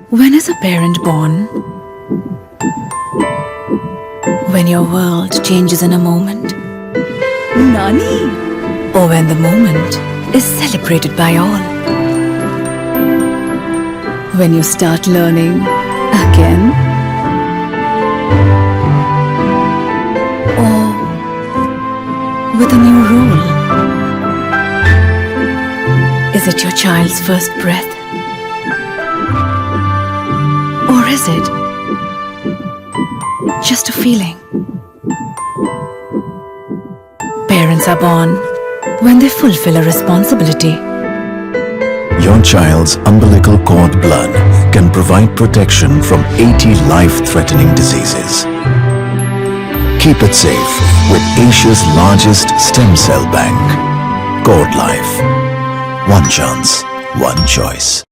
When is a parent born? When your world changes in a moment? Nani? Or when the moment is celebrated by all? When you start learning again? Or with a new role? Is it your child's first breath? Or is it just a feeling? Parents are born when they fulfill a responsibility. Your child's umbilical cord blood can provide protection from 80 life-threatening diseases. Keep it safe with Asia's largest stem cell bank. Cord Life. One chance, one choice.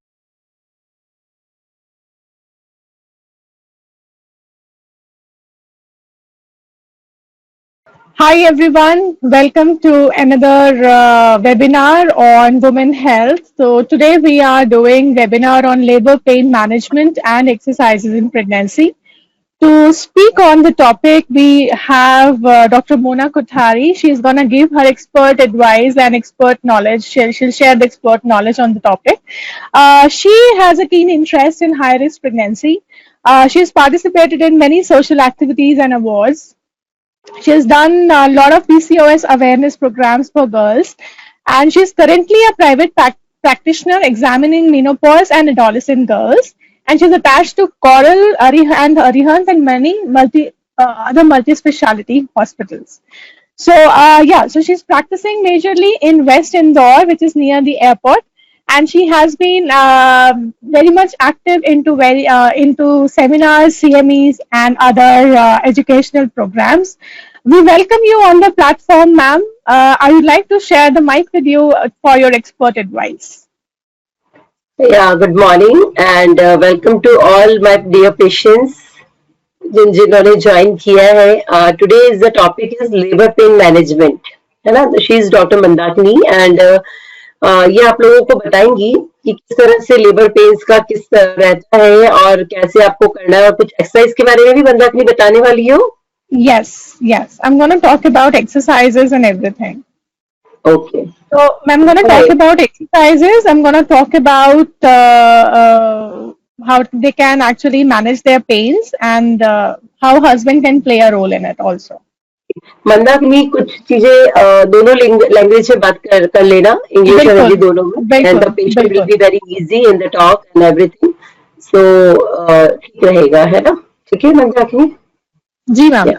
Hi everyone, welcome to another webinar on women health. So today we are doing webinar on labor pain management and exercises in pregnancy. To speak on the topic, we have Dr. Mona Kothari. She's going to give her expert advice and expert knowledge. She'll share the expert knowledge on the topic. She has a keen interest in high-risk pregnancy. She has participated in many social activities and awards. She has done a lot of PCOS awareness programs for girls, and she's currently a private practitioner examining menopause and adolescent girls. And she's attached to Coral, Arihant, and many other multi-speciality hospitals. So so she's practicing majorly in West Indore, which is near the airport, and she has been very much active into seminars, CMEs, and other educational programs. We welcome you on the platform, ma'am. I would like to share the mic with you for your expert advice. Yeah, good morning and welcome to all my dear patients जिन्होंने join किया है. Today is the topic is labour pain management, है ना. She is doctor Mandakini and ये आप लोगों को बताएंगी कि किस तरह से लेबर पेन्स का किस तरह रहता है और कैसे आपको करना है, और कुछ एक्सरसाइज के बारे में भी मंदाकिनी बताने वाली हो. Yes, I'm going to talk about exercises and everything. Okay. So I'm going to talk about exercises. I'm going to talk about how they can actually manage their pains and how husband can play a role in it also. Mandakini कुछ चीजें दोनों language में बात कर लेना, English और हिंदी दोनों में, and the patient will be very easy in the talk and everything. So ठीक रहेगा, है ना. ठीक है मंदाकिनी? जी ma'am,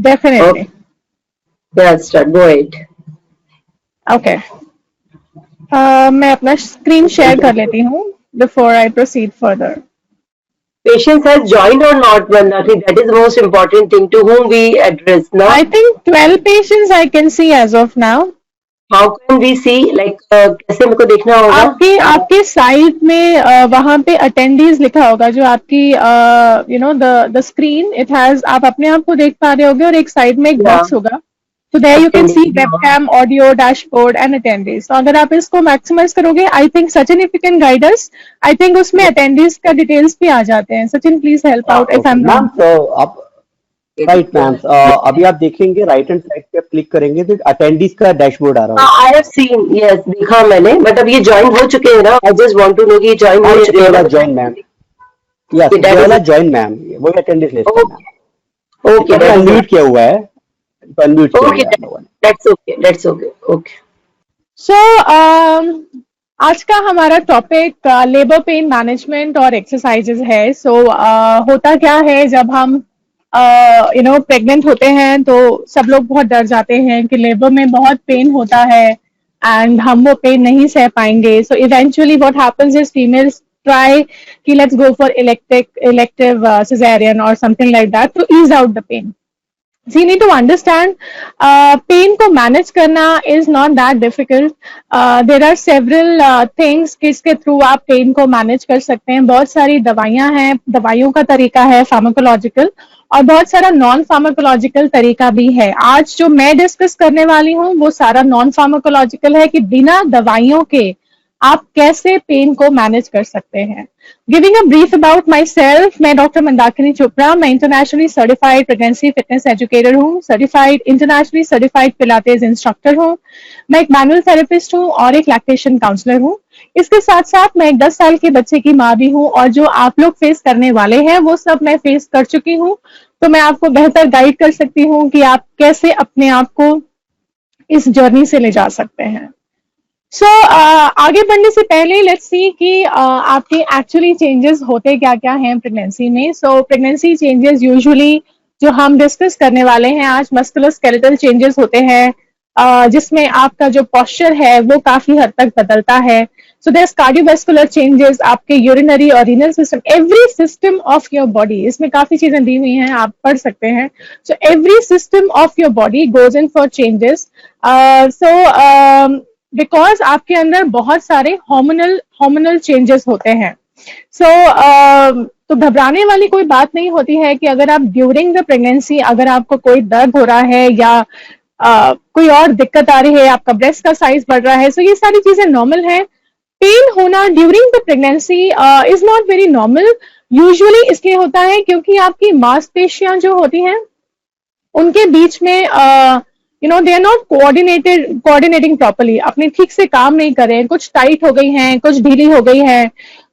definitely. Start, go ahead. Okay, मैं अपना स्क्रीन शेयर कर लेती हूँ before I proceed further. Patients has joined or not, Mandakini? That is the most important thing. To whom we address now? I think 12 patients I can see as of now. How can we see? Like कैसे मेरे को देखना होगा? आपके side में वहाँ पे attendees लिखा होगा, जो आपकी the screen it has, आप अपने आप को देख पा रहे होगे, और एक साइड में एक बॉक्स होगा. So there you can see webcam, audio, dashboard and attendees. So अगर आप इसको maximize करोगे, I think Sachin if you can guide us, I think उसमें attendees का details भी आ जाते हैं. Sachin please help out if I'm wrong. तो आप राइट मैम, अभी आप देखेंगे राइट हैंड साइड पे क्लिक करेंगे तो अटेंडीज का डैशबोर्ड आ रहा है. आई हैव सीन, यस, देखा मैंने, बट अब ये ज्वाइन हो चुके हैं ना. I just want to know कि ज्वाइन हो चुके हैं. ज्वाइन मैम, यस ये वाला ज्वाइन मैम, वो अटेंडेंस लिस्ट है. ओके, अनम्यूट किया हुआ है. Okay, that's okay. So आज का हमारा टॉपिक लेबर पेन मैनेजमेंट और एक्सरसाइजेज है. So होता क्या है, जब हम प्रेग्नेंट होते हैं तो सब लोग बहुत डर जाते हैं कि लेबर में बहुत पेन होता है एंड हम वो पेन नहीं सह पाएंगे. So eventually what happens is females try कि let's go for elective caesarean और something like that to ease out the pain. So you need to understand, pain को manage करना is not that difficult. There are several things जिसके through आप pain को manage कर सकते हैं. बहुत सारी दवाइयाँ हैं, दवाइयों का तरीका है pharmacological, और बहुत सारा नॉन फार्माकोलॉजिकल तरीका भी है. आज जो मैं डिस्कस करने वाली हूँ वो सारा नॉन फार्माकोलॉजिकल है, कि बिना दवाइयों के आप कैसे पेन को मैनेज कर सकते हैं। Giving a brief about myself, मैं डॉक्टर मंदाकिनी चोपड़ा, मैं internationally certified pregnancy fitness educator हूँ, certified internationally certified pilates instructor हूँ, मैं एक मैनुअल थेरेपिस्ट हूँ और एक लैक्टेशन काउंसलर हूँ। इसके साथ साथ मैं एक 10 साल के बच्चे की माँ भी हूँ, और जो आप लोग फेस करने वाले हैं वो सब मैं फेस कर चुकी हूँ, तो मैं आपको बेहतर गाइड कर सकती हूँ कि आप कैसे अपने आप को इस जर्नी से ले जा सकते हैं। सो आगे बढ़ने से पहले लेट्स सी कि आपके एक्चुअली चेंजेस होते क्या क्या हैं प्रेगनेंसी में। सो प्रेगनेंसी चेंजेस यूजुअली जो हम डिस्कस करने वाले हैं आज, मस्कुलोस्केलेटल चेंजेस होते हैं, जिसमें आपका जो पोस्चर है वो काफी हद तक बदलता है। सो देयर कार्डियोवास्कुलर चेंजेस, आपके यूरिनरी और renal system, every system of your body, इसमें काफी चीजें दी हुई हैं, आप पढ़ सकते हैं। So every system of your body goes in for changes. Because आपके अंदर बहुत सारे हार्मोनल चेंजेस होते हैं। तो घबराने वाली कोई बात नहीं होती है कि अगर आप ड्यूरिंग द प्रेगनेंसी अगर आपको कोई दर्द हो रहा है या कोई और दिक्कत आ रही है, आपका ब्रेस्ट का साइज बढ़ रहा है, सो ये सारी चीजें नॉर्मल है। पेन होना during the pregnancy is not very normal. Usually इसलिए होता है क्योंकि आपकी मांसपेशियां जो होती हैं उनके बीच में they are not coordinating properly, अपने ठीक से काम नहीं कर रहे हैं, कुछ टाइट हो गई हैं, कुछ ढीली हो गई हैं,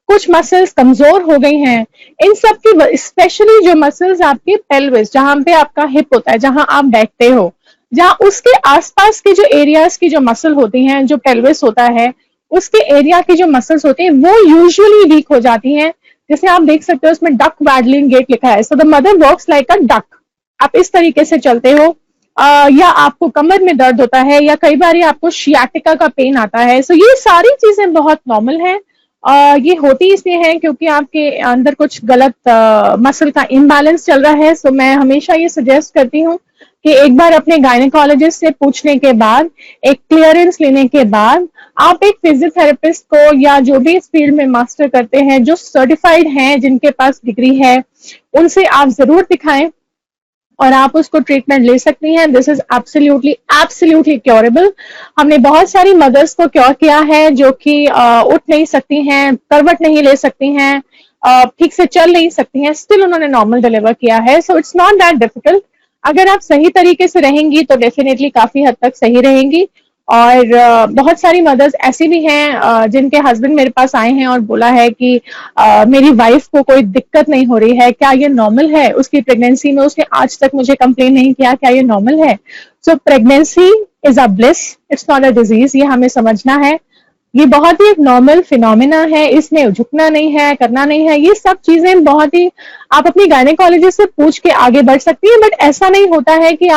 कुछ मसल्स कमजोर हो गई हैं। इन सब की स्पेशली जो मसल्स आपके पेल्विस, जहां पे आपका हिप होता है, जहां आप बैठते हो, जहां उसके आसपास के जो एरियाज की जो मसल होती हैं, जो पेल्विस होता है उसके एरिया की जो मसल्स होती हैं वो यूजुअली वीक हो जाती हैं। जैसे आप देख सकते हो उसमें डक वैडलिंग गेट लिखा है, so the mother walks like a duck. आप इस तरीके से चलते हो, या आपको कमर में दर्द होता है, या कई बार आपको शियाटिका का पेन आता है। सो ये सारी चीजें बहुत नॉर्मल है। ये होती इसलिए है क्योंकि आपके अंदर कुछ गलत मसल का इम्बैलेंस चल रहा है। सो मैं हमेशा ये सजेस्ट करती हूँ कि एक बार अपने गायनेकोलॉजिस्ट से पूछने के बाद, एक क्लियरेंस लेने के बाद, आप एक फिजियोथेरेपिस्ट को या जो भी इस फील्ड में मास्टर करते हैं, जो सर्टिफाइड हैं, जिनके पास डिग्री है, उनसे आप जरूर दिखाएं और आप उसको ट्रीटमेंट ले सकती हैं। This is absolutely curable. हमने बहुत सारी मदर्स को क्योर किया है जो कि उठ नहीं सकती हैं, करवट नहीं ले सकती हैं, ठीक से चल नहीं सकती हैं, स्टिल उन्होंने नॉर्मल डिलीवर किया है। So it's not that difficult. अगर आप सही तरीके से रहेंगी तो डेफिनेटली काफी हद तक सही रहेंगी। और बहुत सारी मदर्स ऐसी भी हैं जिनके हस्बैंड मेरे पास आए हैं और बोला है कि मेरी वाइफ को कोई दिक्कत नहीं हो रही है, क्या ये नॉर्मल है? उसकी प्रेगनेंसी में उसने आज तक मुझे कंप्लेन नहीं किया, क्या ये नॉर्मल है? So pregnancy is a bliss, it's not a disease, ये हमें समझना है। ये बहुत ही एक नॉर्मल फिनोमिना है, इसमें झुकना नहीं है, करना नहीं है, ये सब चीजें बहुत ही आप अपनी गायनेकोलॉजिस्ट से पूछ के आगे बढ़ सकती है। बट ऐसा नहीं होता है कि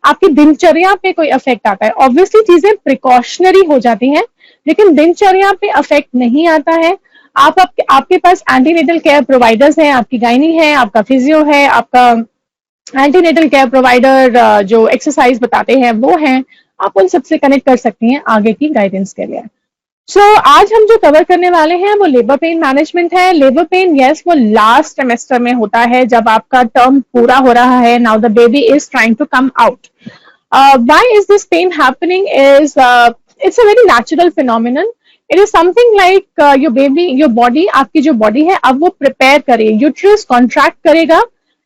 आपकी दिनचर्या पे कोई इफेक्ट आता है। ऑब्वियसली चीजें प्रिकॉशनरी हो जाती हैं, लेकिन दिनचर्या पे इफेक्ट नहीं आता है। आपके पास एंटीनेटल केयर प्रोवाइडर्स हैं, आपकी गायनी है, आपका फिजियो है, आपका एंटीनेटल केयर प्रोवाइडर जो एक्सरसाइज बताते हैं वो हैं, आप उन सबसे कनेक्ट कर सकती हैं आगे की गाइडेंस के लिए। आज हम जो कवर करने वाले हैं वो लेबर पेन मैनेजमेंट है। लेबर पेन यस वो लास्ट ट्राइमेस्टर में होता है, जब आपका टर्म पूरा हो रहा है। Now the baby is trying to come out. Why is this pain happening is it's a very natural phenomenon. It is something like your body, आपकी जो बॉडी है अब वो प्रिपेयर करे, यूट्रस कॉन्ट्रैक्ट करेगा,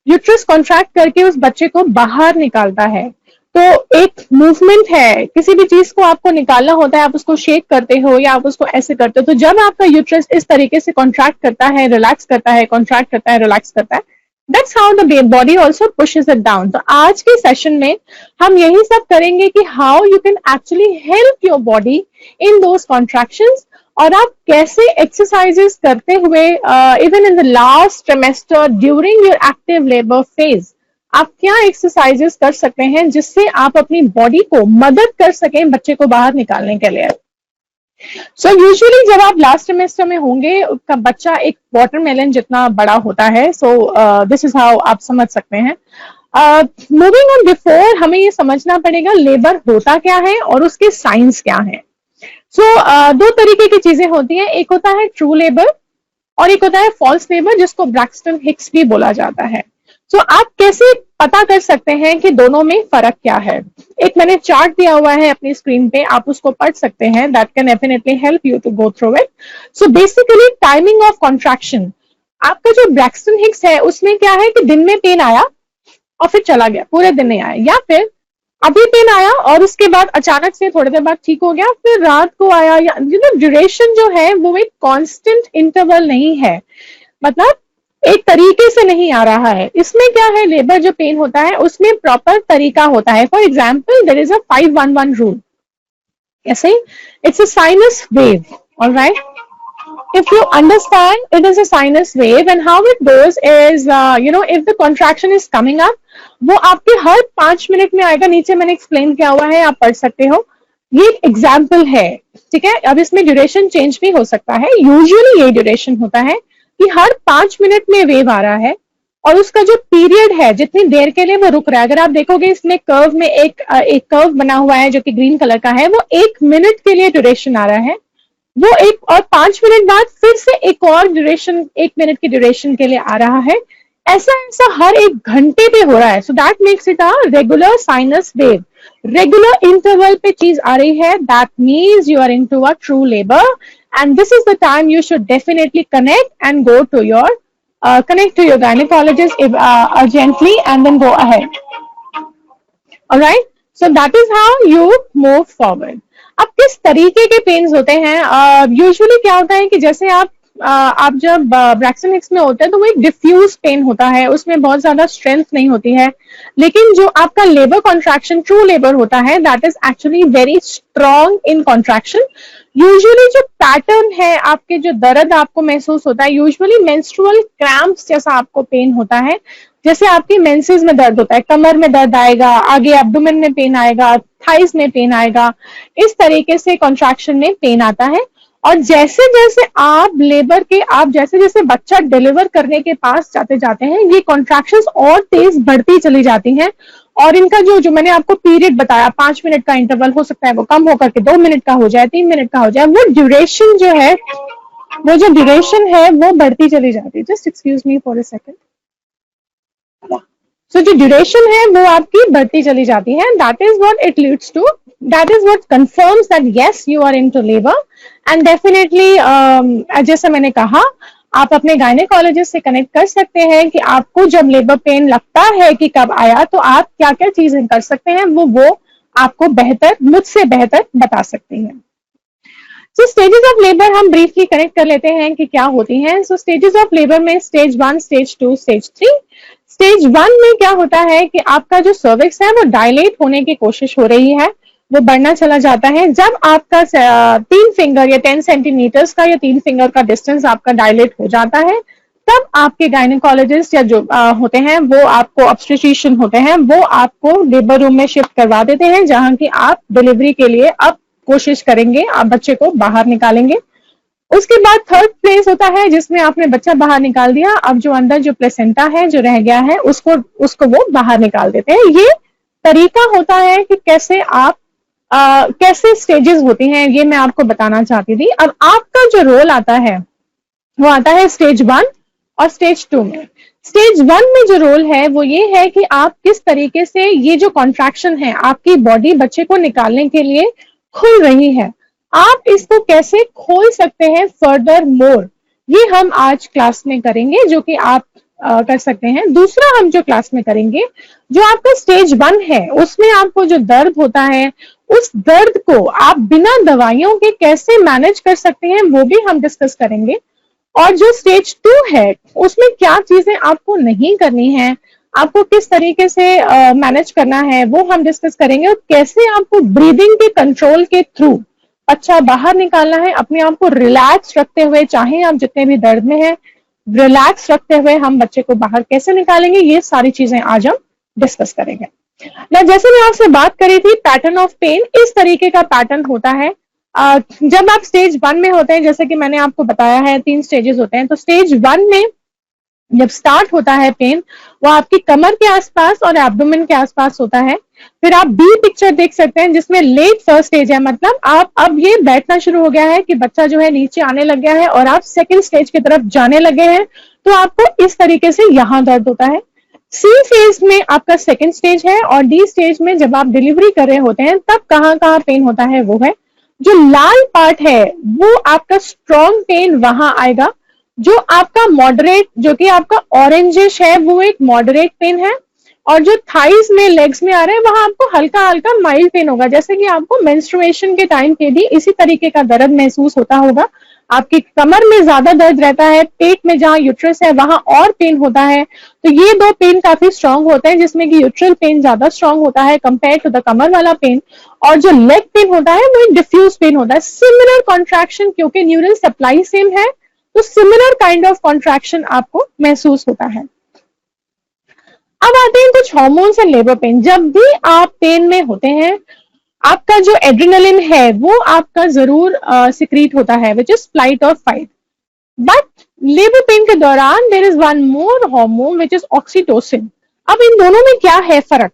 यूट्रस कॉन्ट्रैक्ट करके उस बच्चे को बाहर निकालता है। तो एक मूवमेंट है, किसी भी चीज को आपको निकालना होता है, आप उसको शेक करते हो या आप उसको ऐसे करते हो। तो जब आपका यूट्रस इस तरीके से कॉन्ट्रैक्ट करता है, रिलैक्स करता है, कॉन्ट्रैक्ट करता है, रिलैक्स करता है, that's how the body also pushes it down. तो आज के सेशन में हम यही सब करेंगे कि how you can actually help your body in those contractions, और आप कैसे एक्सरसाइजेस करते हुए even in the last trimester during your active labour phase आप क्या एक्सरसाइजेस कर सकते हैं जिससे आप अपनी बॉडी को मदद कर सकें बच्चे को बाहर निकालने के लिए। सो यूजुअली जब आप लास्ट सेमेस्टर में होंगे, उसका बच्चा एक वाटरमेलन जितना बड़ा होता है। सो दिस इज हाउ आप समझ सकते हैं। मूविंग ऑन बिफोर, हमें ये समझना पड़ेगा लेबर होता क्या है और उसके साइंस क्या है। सो दो तरीके की चीजें होती हैं, एक होता है ट्रू लेबर और एक होता है फॉल्स लेबर, जिसको ब्रैक्सटन हिक्स भी बोला जाता है। सो आप कैसे पता कर सकते हैं कि दोनों में फर्क क्या है? एक मैंने चार्ट दिया हुआ है अपनी स्क्रीन पे, आप उसको पढ़ सकते हैं. That can definitely help you to go through it. So basically timing of contraction, आपका जो ब्रैक्सटन हिक्स है उसमें क्या है कि दिन में पेन आया और फिर चला गया, पूरे दिन नहीं आया, या फिर अभी पेन आया और उसके बाद अचानक से थोड़ी देर बाद ठीक हो गया, फिर रात को आया, या ड्यूरेशन जो है वो एक कांस्टेंट इंटरवल नहीं है, मतलब एक तरीके से नहीं आ रहा है. इसमें क्या है, लेबर जो पेन होता है उसमें प्रॉपर तरीका होता है. For example there is a 5-1-1 rule. ऐसे it's a sinus wave. Alright, if you understand, it is a sinus wave, and how it goes is if the contraction is coming up, वो आपके हर 5 minute में आएगा. नीचे मैंने explain किया हुआ है, आप पढ़ सकते हो. ये एक एग्जाम्पल है, ठीक है. अब इसमें ड्यूरेशन चेंज भी हो सकता है. यूजुअली ये ड्यूरेशन होता है कि हर 5 मिनट में वेव आ रहा है और उसका जो पीरियड है, जितनी देर के लिए वो रुक रहा है. अगर आप देखोगे इसमें कर्व में एक कर्व बना हुआ है जो कि ग्रीन कलर का है, वो 1 मिनट के लिए ड्यूरेशन आ रहा है. वो एक और 5 मिनट बाद फिर से एक और ड्यूरेशन, 1 मिनट की ड्यूरेशन के लिए आ रहा है. ऐसा ऐसा हर 1 घंटे पे हो रहा है. So that makes it a regular sinus wave. Regular interval पे चीज आ रही है, that means you are into a true labour, and this is the time you should definitely connect and go to your connect to your gynecologist urgently and then go ahead. All right, so that is how you move forward. अब किस तरीके के pens होते हैं? Usually क्या होता है कि जैसे आप जब ब्रैक्सन हिक्स में होते हैं तो वो एक डिफ्यूज पेन होता है, उसमें बहुत ज्यादा स्ट्रेंथ नहीं होती है. लेकिन जो आपका लेबर कॉन्ट्रैक्शन, ट्रू लेबर होता है, that is actually very strong in contraction. Usually जो पैटर्न है, आपके जो दर्द आपको महसूस होता है, यूजुअली मेंस्ट्रुअल क्रैम्प्स जैसा आपको पेन होता है. जैसे आपकी मेंसेस में दर्द होता है, कमर में दर्द आएगा, आगे एब्डोमेन में पेन आएगा, थाइस में पेन आएगा. इस तरीके से कॉन्ट्रैक्शन में पेन आता है. और जैसे जैसे आप लेबर के, आप जैसे जैसे बच्चा डिलीवर करने के पास जाते जाते हैं, ये कॉन्ट्रैक्शंस और तेज बढ़ती चली जाती हैं. और इनका जो मैंने आपको पीरियड बताया, 5 मिनट का इंटरवल हो सकता है वो कम होकर के 2 मिनट का हो जाए, 3 मिनट का हो जाए. वो ड्यूरेशन जो है, वो जो ड्यूरेशन है वो बढ़ती चली जाती है. Just excuse me for a second. So जो ड्यूरेशन है वो आपकी बढ़ती चली जाती है. That is what it leads to, that is what confirms that yes you are into labour. And definitely जैसे मैंने कहा, आप अपने गायनेकोलॉजिस्ट से कनेक्ट कर सकते हैं कि आपको जब लेबर पेन लगता है कि कब आया, तो आप क्या क्या चीजें कर सकते हैं, वो आपको बेहतर, मुझसे बेहतर बता सकती हैं. सो स्टेजेस ऑफ लेबर हम ब्रीफली कनेक्ट कर लेते हैं कि क्या होती हैं. सो स्टेजेस ऑफ लेबर में स्टेज 1, स्टेज 2, स्टेज 3. स्टेज 1 में क्या होता है कि आपका जो सर्विक्स है वो डायलेट होने की कोशिश हो रही है, वो बढ़ना चला जाता है. जब आपका 3 फिंगर या 10 सेंटीमीटर्स का या 3 फिंगर का डिस्टेंस आपका डायलेट हो जाता है, तब आपके गायनेकोलॉजिस्ट या जो होते हैं, वो आपको ऑब्स्टेट्रिशियन होते हैं, वो आपको लेबर रूम में शिफ्ट करवा देते हैं, जहां की आप डिलीवरी के लिए अब कोशिश करेंगे, आप बच्चे को बाहर निकालेंगे. उसके बाद थर्ड प्लेस होता है जिसमें आपने बच्चा बाहर निकाल दिया. अब जो अंदर जो प्लेसेंटा है जो रह गया है, उसको वो बाहर निकाल देते हैं. ये तरीका होता है कि कैसे आप कैसे स्टेजेस होती हैं, ये मैं आपको बताना चाहती थी. अब आपका जो रोल आता है वो आता है स्टेज 1 और स्टेज 2 में. स्टेज 1 में जो रोल है वो ये है कि आप किस तरीके से ये जो कॉन्ट्रैक्शन है, आपकी बॉडी बच्चे को निकालने के लिए खुल रही है, आप इसको कैसे खोल सकते हैं फर्दर मोर, ये हम आज क्लास में करेंगे, जो कि आप कर सकते हैं. दूसरा हम जो क्लास में करेंगे, जो आपका स्टेज 1 है, उसमें आपको जो दर्द होता है, उस दर्द को आप बिना दवाइयों के कैसे मैनेज कर सकते हैं, वो भी हम डिस्कस करेंगे. और जो स्टेज 2 है, उसमें क्या चीजें आपको नहीं करनी है, आपको किस तरीके से मैनेज करना है, वो हम डिस्कस करेंगे. और कैसे आपको ब्रीदिंग के कंट्रोल के थ्रू अच्छा बाहर निकालना है, अपने आप को रिलैक्स रखते हुए, चाहे आप जितने भी दर्द में हैं, रिलैक्स रखते हुए हम बच्चे को बाहर कैसे निकालेंगे, ये सारी चीजें आज हम डिस्कस करेंगे. ना जैसे मैं आपसे बात करी थी पैटर्न ऑफ पेन, इस तरीके का पैटर्न होता है. जब आप स्टेज 1 में होते हैं, जैसे कि मैंने आपको बताया है 3 स्टेजेस होते हैं, तो स्टेज 1 में जब स्टार्ट होता है पेन, वो आपकी कमर के आसपास और एब्डोमेन के आसपास होता है. फिर आप बी पिक्चर देख सकते हैं जिसमें लेट फर्स्ट स्टेज है, मतलब आप अब ये बैठना शुरू हो गया है कि बच्चा जो है नीचे आने लग गया है और आप सेकंड स्टेज की तरफ जाने लगे हैं, तो आपको इस तरीके से यहां दर्द होता है. सी फेज में आपका सेकंड स्टेज है और डी स्टेज में जब आप डिलीवरी कर रहे होते हैं तब कहाँ कहाँ पेन होता है वो है, जो लाल पार्ट है वो आपका स्ट्रॉन्ग पेन वहां आएगा, जो आपका मॉडरेट, जो कि आपका ऑरेंजिश है वो एक मॉडरेट पेन है, और जो थाइज में लेग्स में आ रहे हैं वहां आपको हल्का हल्का माइल्ड पेन होगा, जैसे कि आपको मेंस्ट्रुएशन के टाइम पे भी इसी तरीके का दर्द महसूस होता होगा। आपकी कमर में ज्यादा दर्द रहता है, पेट में जहां यूट्रस है वहां और पेन होता है। तो ये दो पेन काफी स्ट्रांग होते हैं, जिसमें कि यूट्रल पेन ज्यादा स्ट्रांग होता है कंपेयर टू द कमर वाला पेन, और जो लेग पेन होता है वो एक डिफ्यूज पेन होता है। सिमिलर कॉन्ट्रैक्शन, क्योंकि न्यूरल सप्लाई सेम है तो सिमिलर काइंड ऑफ कॉन्ट्रैक्शन आपको महसूस होता है। अब आते हैं कुछ हॉर्मोन्स एंड लेबर पेन। जब भी आप पेन में होते हैं आपका जो एड्रेनलिन है वो आपका जरूर सिक्रीट होता है, विच इज फ्लाइट और फाइट। बट लेबर पेन के दौरान there is one more hormone which is oxytocin. अब इन दोनों में क्या है फर्क?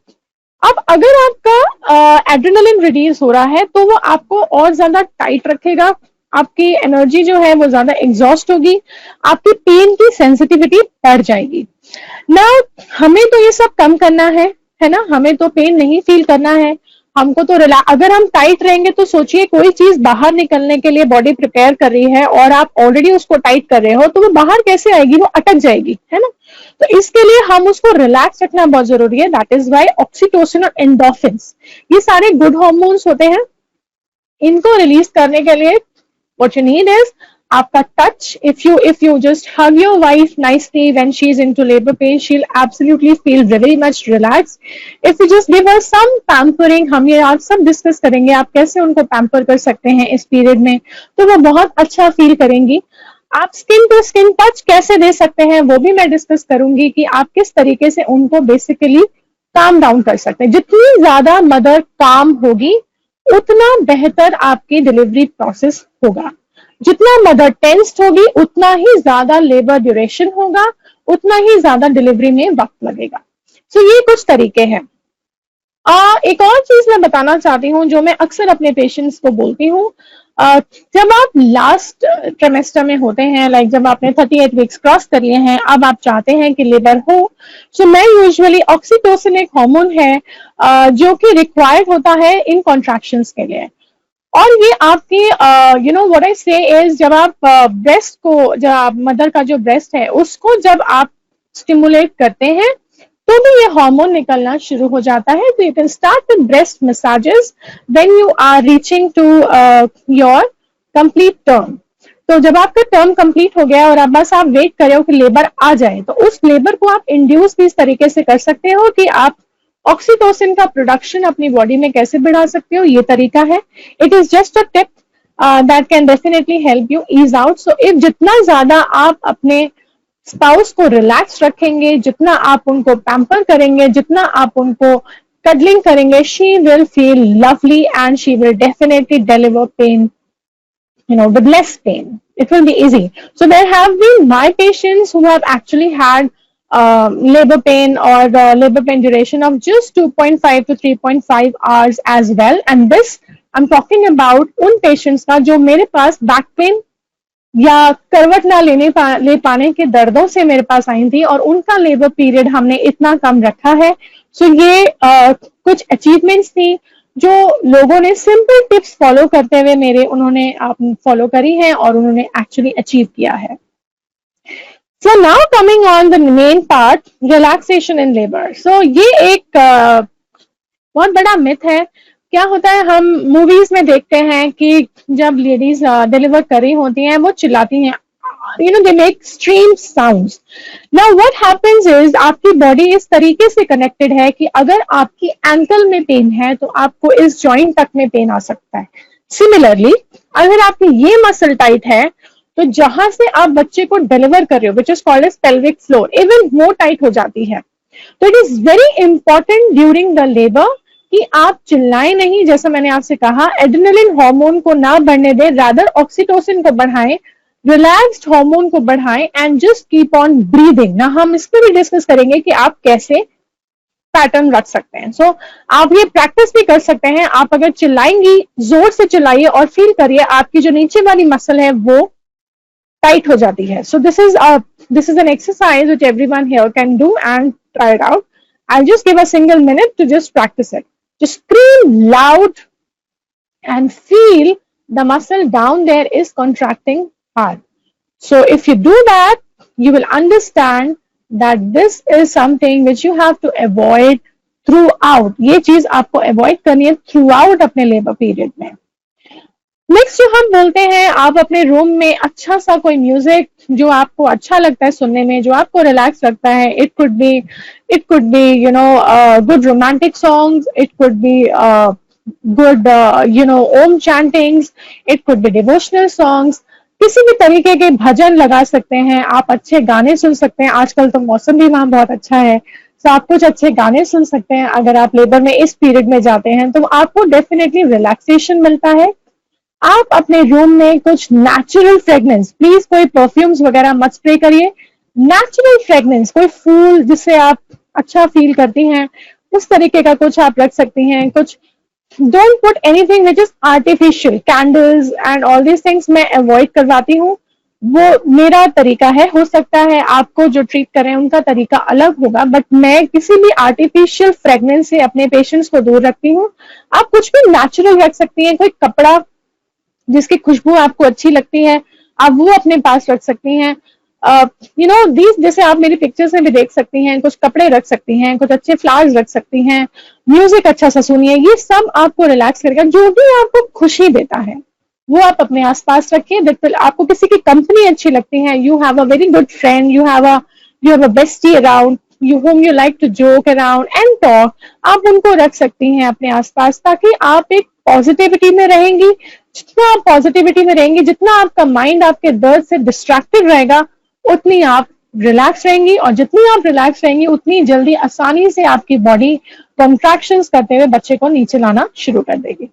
अब अगर आपका एड्रेनलिन रिलीज हो रहा है तो वो आपको और ज्यादा टाइट रखेगा, आपकी एनर्जी जो है वो ज्यादा एग्जॉस्ट होगी, आपकी पेन की सेंसिटिविटी बढ़ जाएगी ना। हमें तो ये सब कम करना है ना, हमें तो पेन नहीं फील करना है, हमको तो अगर हम टाइट रहेंगे तो सोचिए कोई चीज बाहर निकलने के लिए बॉडी प्रिपेयर कर रही है और आप ऑलरेडी उसको टाइट कर रहे हो तो वो बाहर कैसे आएगी, वो अटक जाएगी, है ना। तो इसके लिए हम उसको रिलैक्स रखना बहुत जरूरी है। दैट इज वाई ऑक्सीटोसिन और एंडोर्फिन्स ये सारे गुड हार्मोन्स होते हैं, इनको रिलीज करने के लिए what you need is आपका touch. If you just hug your wife nicely when she's into labor pain, she'll absolutely feel very much relaxed. If you just give her some pampering, हम ये आज सब discuss करेंगे आप कैसे उनको pamper कर सकते हैं इस पीरियड में, तो वो बहुत अच्छा फील करेंगी। आप स्किन टू स्किन टच कैसे दे सकते हैं वो भी मैं डिस्कस करूंगी कि आप किस तरीके से उनको बेसिकली काम डाउन कर सकते हैं। जितनी ज्यादा मदर काम होगी उतना बेहतर आपकी डिलीवरी प्रोसेस होगा, जितना मदर टेंस्ड होगी उतना ही ज्यादा लेबर ड्यूरेशन होगा, उतना ही ज्यादा डिलीवरी में वक्त लगेगा। सो ये कुछ तरीके हैं। एक और चीज मैं बताना चाहती हूँ जो मैं अक्सर अपने पेशेंट्स को बोलती हूँ, जब आप लास्ट ट्रिमेस्टर में होते हैं, लाइक जब आपने 38 वीक्स क्रॉस कर लिए हैं, अब आप चाहते हैं कि लेबर हो, तो मैं यूजुअली ऑक्सीटोसिन एक हार्मोन है जो कि रिक्वायर्ड होता है इन कॉन्ट्रैक्शंस के लिए। और ये आपकी यू नो व्हाट आई से इज जब आप ब्रेस्ट को, जब मदर का जो ब्रेस्ट है उसको जब आप स्टिमुलेट करते हैं तो भी ये हार्मोन निकलना शुरू हो जाता है। तो you can start with breast massages when you are reaching to your complete term. तो जब आपका टर्म कंप्लीट हो गया और अब बस आप वेट कर रहे हो कि लेबर आ जाए, तो उस लेबर को आप इंड्यूस भी इस तरीके से कर सकते हो कि आप ऑक्सीटोसिन का प्रोडक्शन अपनी बॉडी में कैसे बढ़ा सकते हो, ये तरीका है। It is just a tip that can definitely help you ease out. So if जितना ज्यादा आप अपने स्पाउस को रिलैक्स रखेंगे, जितना आप उनको पैम्पर करेंगे, जितना आप उनको कडलिंग करेंगे, she will feel lovely and she will definitely deliver pain, you know, with less pain. It will be easy. So there have been my patients who have actually had labor pain or labor pain duration of just 2.5 to 3.5 hours as well. And this, I'm talking about उन patients का जो मेरे पास back pain या करवट ना ले पाने के दर्दों से मेरे पास आई थी और उनका लेबर पीरियड हमने इतना कम रखा है। सो ये कुछ अचीवमेंट्स थी जो लोगों ने सिंपल टिप्स फॉलो करते हुए मेरे उन्होंने फॉलो करी हैं और उन्होंने एक्चुअली अचीव किया है। So now coming on the main part, relaxation in labour. सो ये एक बहुत बड़ा मिथ है। क्या होता है, हम मूवीज में देखते हैं कि जब लेडीज डिलीवर कर रही होती हैं वो चिल्लाती हैं, you know, they make extreme sounds. Now what happens is आपकी बॉडी इस तरीके से कनेक्टेड है कि अगर आपकी एंकल में पेन है तो आपको इस जॉइंट तक में पेन आ सकता है। सिमिलरली अगर आपकी ये मसल टाइट है तो जहां से आप बच्चे को डिलीवर कर रहे हो, which is called as pelvic floor, even वो टाइट हो जाती है। तो it is very important during the labour कि आप चिल्लाएं नहीं, जैसा मैंने आपसे कहा, एड्रेनलिन हार्मोन को ना बढ़ने दें, रादर ऑक्सीटोसिन को बढ़ाएं, रिलैक्स्ड हार्मोन को बढ़ाएं and just keep on breathing. ना हम इस पर भी डिस्कस करेंगे कि आप कैसे पैटर्न रख सकते हैं। सो आप ये प्रैक्टिस भी कर सकते हैं। आप अगर चिल्लाएंगी, जोर से चिल्लाइए और फील करिए आपकी जो नीचे वाली मसल है वो टाइट हो जाती है। सो this is an exercise which everyone here can do and try it out. I'll just give a single minute to just practice it. Just scream loud and feel the muscle down there is contracting hard. So if you do that, you will understand that this is something which you have to avoid throughout. ये चीज आपको avoid करनी है throughout अपने labor period में. Next जो हम बोलते हैं, आप अपने रूम में अच्छा सा कोई म्यूजिक जो आपको अच्छा लगता है सुनने में, जो आपको रिलैक्स लगता है, it could be you know good romantic songs, it could be good you know Om chantings, it could be devotional songs, किसी भी तरीके के भजन लगा सकते हैं आप, अच्छे गाने सुन सकते हैं. आजकल तो मौसम भी वहां बहुत अच्छा है, तो आप कुछ अच्छे गाने सुन सकते हैं. अगर आप लेबर में इस पीरियड में जाते हैं तो आपको डेफिनेटली रिलैक्सेशन मिलता है. आप अपने रूम में कुछ नेचुरल फ्रेगनेंस, प्लीज कोई परफ्यूम्स वगैरह मत स्प्रे करिए. नेचुरल फ्रेगनेंस, कोई फूल जिससे आप अच्छा फील करती हैं, उस तरीके का कुछ आप रख सकती हैं. कुछ don't put anything which is artificial, candles and all these things मैं अवॉइड करवाती हूँ. वो मेरा तरीका है, हो सकता है आपको जो ट्रीट करें उनका तरीका अलग होगा, बट मैं किसी भी आर्टिफिशियल फ्रेगनेंस से अपने पेशेंट्स को दूर रखती हूँ. आप कुछ भी नेचुरल रख सकती हैं. कोई कपड़ा जिसकी खुशबू आपको अच्छी लगती है, आप वो अपने पास रख सकती हैं. यू नो दीज, जैसे आप मेरी पिक्चर्स में भी देख सकती हैं, कुछ कपड़े रख सकती हैं, कुछ अच्छे फ्लावर्स रख सकती हैं, म्यूजिक अच्छा सा सुनिए. ये सब आपको रिलैक्स करेगा. जो भी आपको खुशी देता है वो आप अपने आसपास रखिए. बिल्कुल आपको किसी की कंपनी अच्छी लगती है, you have a very good friend, you have a bestie around, you whom you like to joke around and talk, आप उनको रख सकती हैं अपने आसपास, ताकि आप एक पॉजिटिविटी में रहेंगी. जितना आप पॉजिटिविटी में रहेंगी, जितना आपका माइंड आपके दर्द से डिस्ट्रैक्टेड रहेगा, उतनी आप रिलैक्स रहेंगी. और जितनी आप रिलैक्स रहेंगी, उतनी जल्दी आसानी से आपकी बॉडी कॉन्ट्रैक्शंस करते हुए बच्चे को नीचे लाना शुरू कर देगी.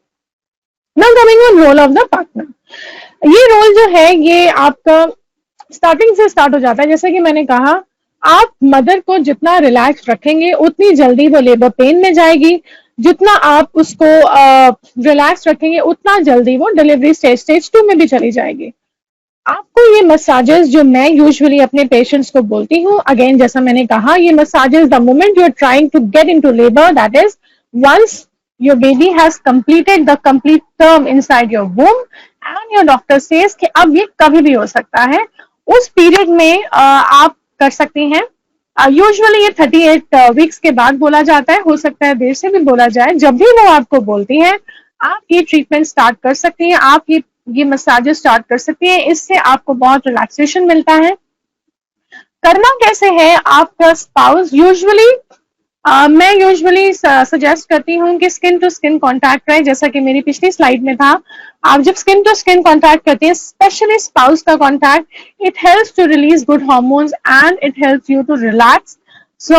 Now coming on roll of the partner. ये रोल जो है ये आपका स्टार्टिंग से स्टार्ट हो जाता है. जैसे कि मैंने कहा, आप मदर को जितना रिलैक्स रखेंगे उतनी जल्दी वो लेबर पेन में जाएगी. जितना आप उसको रिलैक्स रखेंगे उतना जल्दी वो डिलीवरी स्टेज 2 में भी चली जाएगी. आपको ये मसाजेस जो मैं यूजुअली अपने पेशेंट्स को बोलती हूँ, अगेन जैसा मैंने कहा, ये massages the moment you are trying to get into labour, that is once your baby has completed the complete term inside your womb and your doctor says कि अब ये कभी भी हो सकता है, उस पीरियड में आप कर सकती हैं. यूजुअली ये 38 वीक्स के बाद बोला जाता है, हो सकता है देर से भी बोला जाए. जब भी वो आपको बोलती हैं, आप ये ट्रीटमेंट स्टार्ट कर सकती हैं, आप ये मसाजेस स्टार्ट कर सकती हैं. इससे आपको बहुत रिलैक्सेशन मिलता है. करना कैसे है, आपका स्पाउस यूजुअली मैं यूजुअली सजेस्ट करती हूँ कि स्किन टू स्किन कांटेक्ट रहे, जैसा कि मेरी पिछली स्लाइड में था. आप जब स्किन टू स्किन कांटेक्ट करते हैं, स्पेशली स्पाउस का contact, it helps to release good hormones and it helps you to relax. So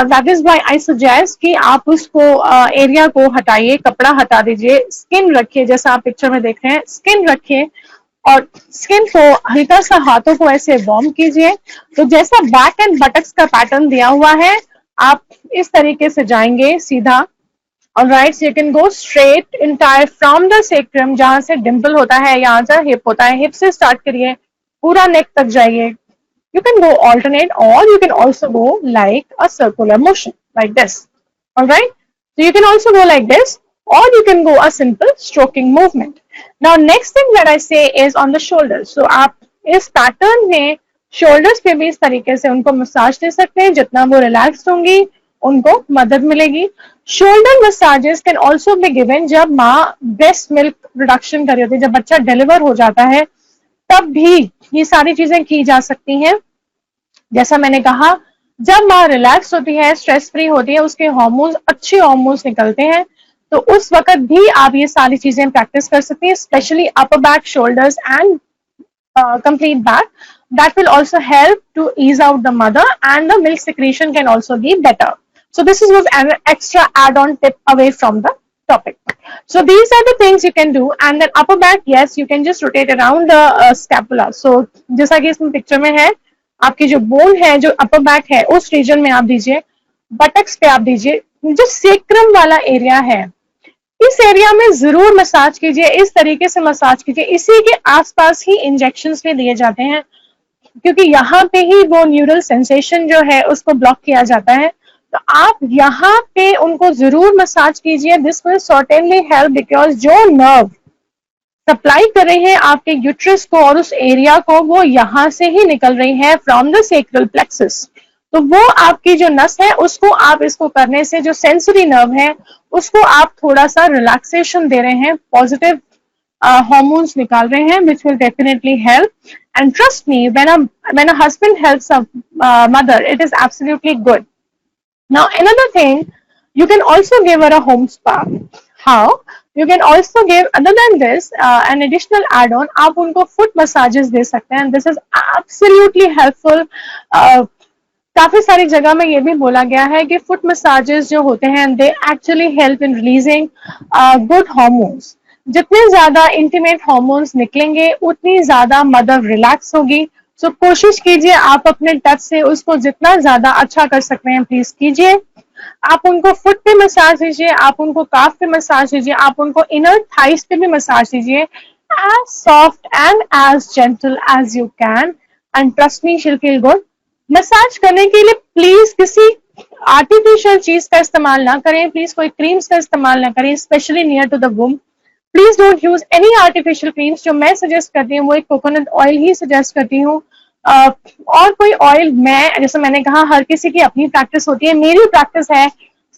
that is why I suggest कि आप उसको एरिया को हटाइए, कपड़ा हटा दीजिए, स्किन रखिए, जैसा आप पिक्चर में देख रहे हैं, स्किन रखिए और स्किन को हल्का सा हाथों को ऐसे वार्म कीजिए. तो जैसा बैक एंड बटक्स का पैटर्न दिया हुआ है, आप इस तरीके से जाएंगे सीधा. Alright, so you can go straight entire from the sacrum, जहां से डिंपल होता है, यहाँ से हिप होता है, हिप से स्टार्ट करिए, पूरा नेक तक जाइए. यू कैन गो ऑल्टरनेट और you can also go like a circular motion like this. Alright, so you can also go like this or you can go a simple stroking movement. Now next thing that I say is on the shoulders. So आप इस pattern में shoulders पे भी इस तरीके से उनको massage दे सकते हैं. जितना वो रिलैक्स होंगी उनको मदद मिलेगी. Shoulder massages can also be given जब माँ ब्रेस्ट मिल्क प्रोडक्शन कर रही होती है, जब बच्चा डिलीवर हो जाता है, तब भी ये सारी चीजें की जा सकती हैं. जैसा मैंने कहा, जब माँ रिलैक्स होती है, स्ट्रेस फ्री होती है, उसके हार्मोन्स, अच्छे हार्मोन्स निकलते हैं, तो उस वक्त भी आप ये सारी चीजें प्रैक्टिस कर सकती हैं, specially upper back, shoulders and complete back. That will also help to ease out the mother and the milk secretion can also be better. So this was an extra add-on tip away from the topic. So these are the things you can do. And then upper back, yes, you can just rotate around the scapula. So जैसा कि इसमें picture में है, आपकी जो bone है, जो upper back है, उस रीजन में आप दीजिए, बटक्स पे आप दीजिए. जो सेक्रम वाला एरिया है, इस एरिया में जरूर मसाज कीजिए, इस तरीके से मसाज कीजिए. इसी के आसपास ही इंजेक्शंस भी दिए जाते हैं, क्योंकि यहाँ पे ही वो न्यूरल सेंसेशन जो है उसको ब्लॉक किया जाता है. तो आप यहाँ पे उनको जरूर मसाज कीजिए. This will certainly help because जो नर्व सप्लाई कर रही है आपके यूट्रस को और उस एरिया को, वो यहाँ से ही निकल रही है फ्रॉम द सेक्रल प्लेक्सस. तो वो आपकी जो नस है उसको आप इसको करने से जो सेंसरी नर्व है उसको आप थोड़ा सा रिलैक्सेशन दे रहे हैं, पॉजिटिव hormones निकाल रहे हैं, which will definitely help. And trust me, when a husband helps a mother, it is absolutely good. Now, another thing, you can also give her a home spa. How? You can also give, other than this, an additional add-on, आप उनको foot massages दे सकते हैं. And this is absolutely helpful. काफी सारी जगह में ये भी बोला गया है कि फुट मसाजेस जो होते हैं they actually help in releasing good hormones. जितने ज्यादा इंटीमेट हार्मोन्स निकलेंगे उतनी ज्यादा मदर रिलैक्स होगी. सो कोशिश कीजिए आप अपने टच से उसको जितना ज्यादा अच्छा कर सकते हैं प्लीज कीजिए. आप उनको फुट पे मसाज दीजिए, आप उनको काफ पे मसाज दीजिए, आप उनको इनर थाइस पे भी मसाज दीजिए, as soft and as gentle as you can, and trust me she will feel good. Massage करने के लिए प्लीज किसी आर्टिफिशियल चीज का इस्तेमाल ना करें, प्लीज कोई क्रीम्स का इस्तेमाल ना करें, specially near to the womb. Please don't use any artificial creams. जो मैं सजेस्ट करती हूँ वो एक कोकोनट ऑयल ही सजेस्ट करती हूँ. और कोई ऑयल, मैं जैसे मैंने कहा हर किसी की अपनी प्रैक्टिस होती है. मेरी प्रैक्टिस है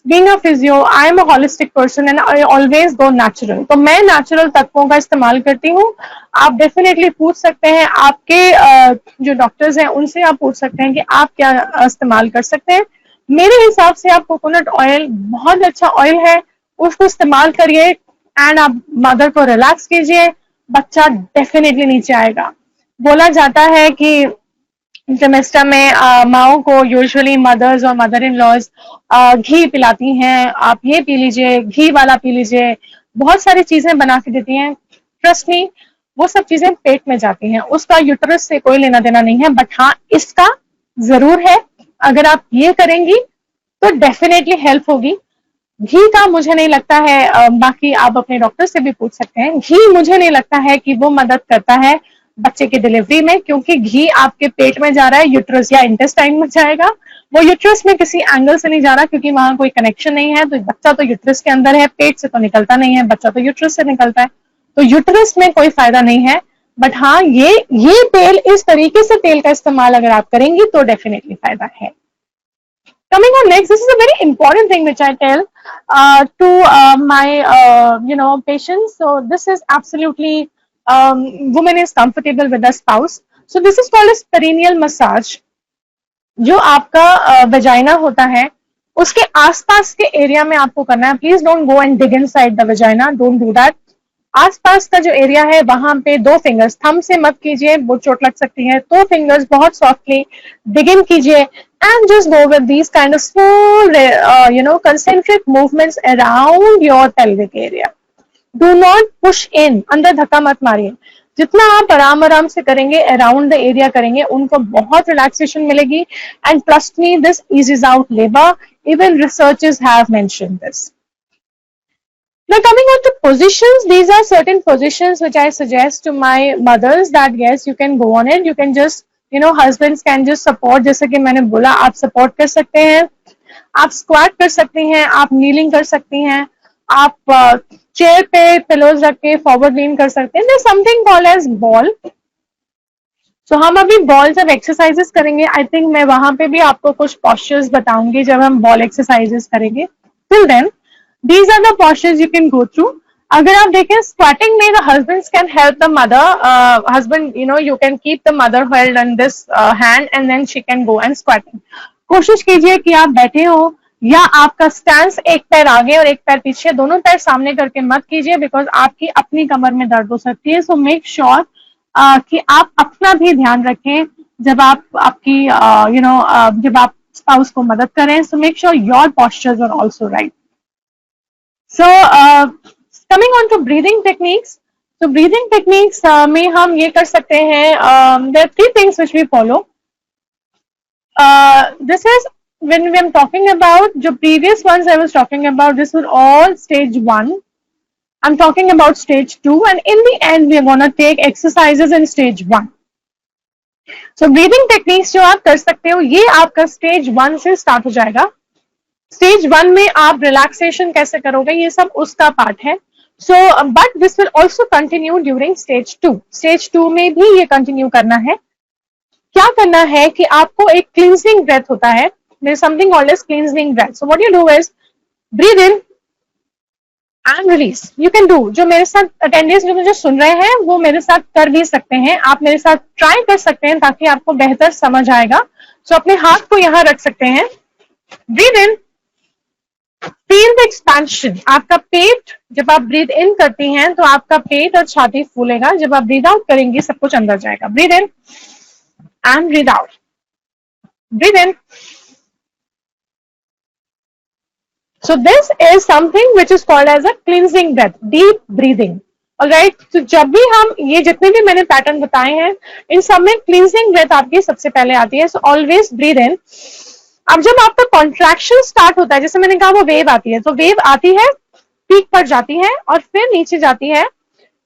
being a physio, I am a holistic person and I always go natural. तो मैं नेचुरल तत्वों का इस्तेमाल करती हूँ. आप डेफिनेटली पूछ सकते हैं आपके जो डॉक्टर्स हैं उनसे आप पूछ सकते हैं कि आप क्या इस्तेमाल कर सकते हैं. मेरे हिसाब से आप कोकोनट ऑयल बहुत अच्छा ऑयल है, उसको इस्तेमाल करिए एंड आप मदर को रिलैक्स कीजिए. बच्चा डेफिनेटली नीचे आएगा. बोला जाता है कि सेमेस्टर में माओ को यूजुअली मदर्स और मदर इन लॉज घी पिलाती हैं. आप ये पी लीजिए, घी वाला पी लीजिए, बहुत सारी चीजें बना के देती हैं. ट्रस्ट मी, वो सब चीजें पेट में जाती हैं, उसका यूट्रस से कोई लेना देना नहीं है. बट हाँ, इसका जरूर है, अगर आप ये करेंगी तो डेफिनेटली हेल्प होगी. घी का मुझे नहीं लगता है, बाकी आप अपने डॉक्टर से भी पूछ सकते हैं. घी मुझे नहीं लगता है कि वो मदद करता है बच्चे की डिलीवरी में, क्योंकि घी आपके पेट में जा रहा है, यूट्रस या इंटेस्टाइन में जाएगा. वो यूट्रस में किसी एंगल से नहीं जा रहा क्योंकि वहां कोई कनेक्शन नहीं है. तो बच्चा तो यूट्रस के अंदर है, पेट से तो निकलता नहीं है, बच्चा तो यूट्रस से निकलता है. तो यूट्रस में कोई फायदा नहीं है. बट हाँ, ये तेल, इस तरीके से तेल का इस्तेमाल अगर आप करेंगी तो डेफिनेटली फायदा है. Coming on next, this is a very important thing which I tell to my patients. So this is absolutely woman is comfortable with the spouse. So this is called as perineal massage. जो आपका vagina होता है उसके आसपास के area में आपको करना है. Please don't go and dig inside the vagina, don't do that. आसपास का जो एरिया है वहां पे 2 फिंगर्स, थंब से मत कीजिए, वो चोट लग सकती है. 2 फिंगर्स बहुत सॉफ्टली डिग इन कीजिए and just go with these kind of small concentric movements around your pelvic area. Do not push in, अंदर धक्का मत मारिए. जितना आप आराम आराम से करेंगे, अराउंड द एरिया करेंगे, उनको बहुत रिलैक्सेशन मिलेगी. And trust me, this eases out labor. Even researchers have mentioned this. Now coming on to positions, these are certain positions which I suggest to my mothers that yes, you can go on it. You can just husbands can just support, जैसे कि मैंने बोला, आप support कर सकते हैं, आप squat कर सकती हैं, आप नीलिंग कर सकती हैं, आप चेयर पे पिलोज रख के फॉरवर्ड लीन कर सकते हैं. Something called as ball. So हम अभी बॉल जब एक्सरसाइजेस करेंगे, आई थिंक मैं वहां पे भी आपको कुछ पॉस्चर्स बताऊंगी जब हम बॉल एक्सरसाइजेस करेंगे. Till then these are the postures you can go through. अगर आप देखें स्क्वाटिंग में, the husbands can help the mother. Husband, you can keep the mother held on this hand and then she can go and squatting. कोशिश कीजिए कि आप बैठे हो या आपका स्टैंस एक पैर आगे और एक पैर पीछे, दोनों पैर सामने करके मत कीजिए बिकॉज आपकी अपनी कमर में दर्द हो सकती है. सो मेक श्योर कि आप अपना भी ध्यान रखें जब आप आपकी जब आप स्पाउस को मदद करें. So make sure your postures are also right. So coming on to breathing techniques. So breathing techniques में हम ये कर सकते हैं. There are 3 things which we follow. This is when we am talking about the previous ones I was talking about. This was all stage 1. I'm talking about stage 2, and in the end we are gonna take exercises in stage 1. So breathing techniques जो आप कर सकते हो, ये आपका stage 1 से start हो जाएगा. स्टेज 1 में आप रिलैक्सेशन कैसे करोगे, ये सब उसका पार्ट है. So but this will also continue during stage 2. Stage 2 में भी ये कंटिन्यू करना है. क्या करना है कि आपको एक क्लींजिंग ब्रेथ होता है. There is something called as cleansing breath. So what you do is breathe in and release. You can do, जो मेरे साथ अटेंडेंस जो मुझे सुन रहे हैं वो मेरे साथ कर भी सकते हैं, आप मेरे साथ ट्राई कर सकते हैं ताकि आपको बेहतर समझ आएगा. सो अपने हाथ को यहां रख सकते हैं. Breathe in, feel the expansion. आपका पेट, जब आप ब्रीथ इन करती हैं तो आपका पेट और छाती फूलेगा. जब आप ब्रीथ आउट करेंगी सब कुछ अंदर जाएगा. Breathe in and breathe out. Breathe in. So this is something which is called as a cleansing breath, deep breathing. Alright, तो जब भी हम ये जितने भी मैंने पैटर्न बताए हैं इन सब में क्लींजिंग ब्रेथ आपकी सबसे पहले आती है. सो ऑलवेज ब्रीथ इन. अब जब आपका कॉन्ट्रैक्शन स्टार्ट होता है, जैसे मैंने कहा वो वेव आती है, तो वेव आती है, पीक पर जाती है और फिर नीचे जाती है,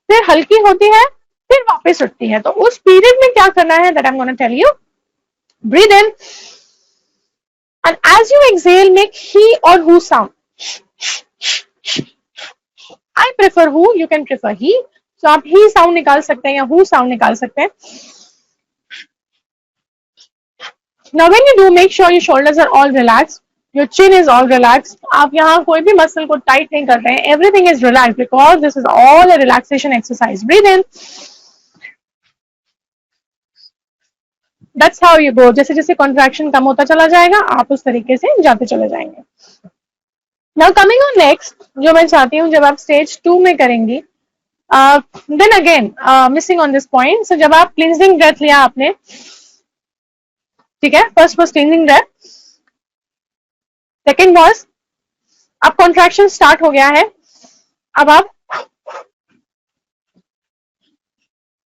फिर हल्की होती है, फिर वापस उठती है. तो उस पीरियड में क्या करना है, that I am gonna tell you. Breathe in and as you exhale make he or who sound. I prefer who, you can prefer he. So आप he sound निकाल सकते हैं या who sound निकाल सकते हैं. Now when you do, make sure your shoulders are all relaxed, your chin is all relaxed. आप यहाँ कोई भी मसल को टाइट नहीं कर रहे हैं. Everything is relaxed because this is all a relaxation exercise. Breathe in. That's how you go. जैसे जैसे कॉन्ट्रैक्शन कम होता चला जाएगा आप उस तरीके से जाते चले जाएंगे. Now coming on next, जो मैं चाहती हूँ जब आप स्टेज 2 में करेंगी, then again missing on this point. So जब आप क्लींजिंग ब्रेथ लिया आपने, ठीक है, first was cleansing breath, second was अब कॉन्ट्रैक्शन स्टार्ट हो गया है, अब आप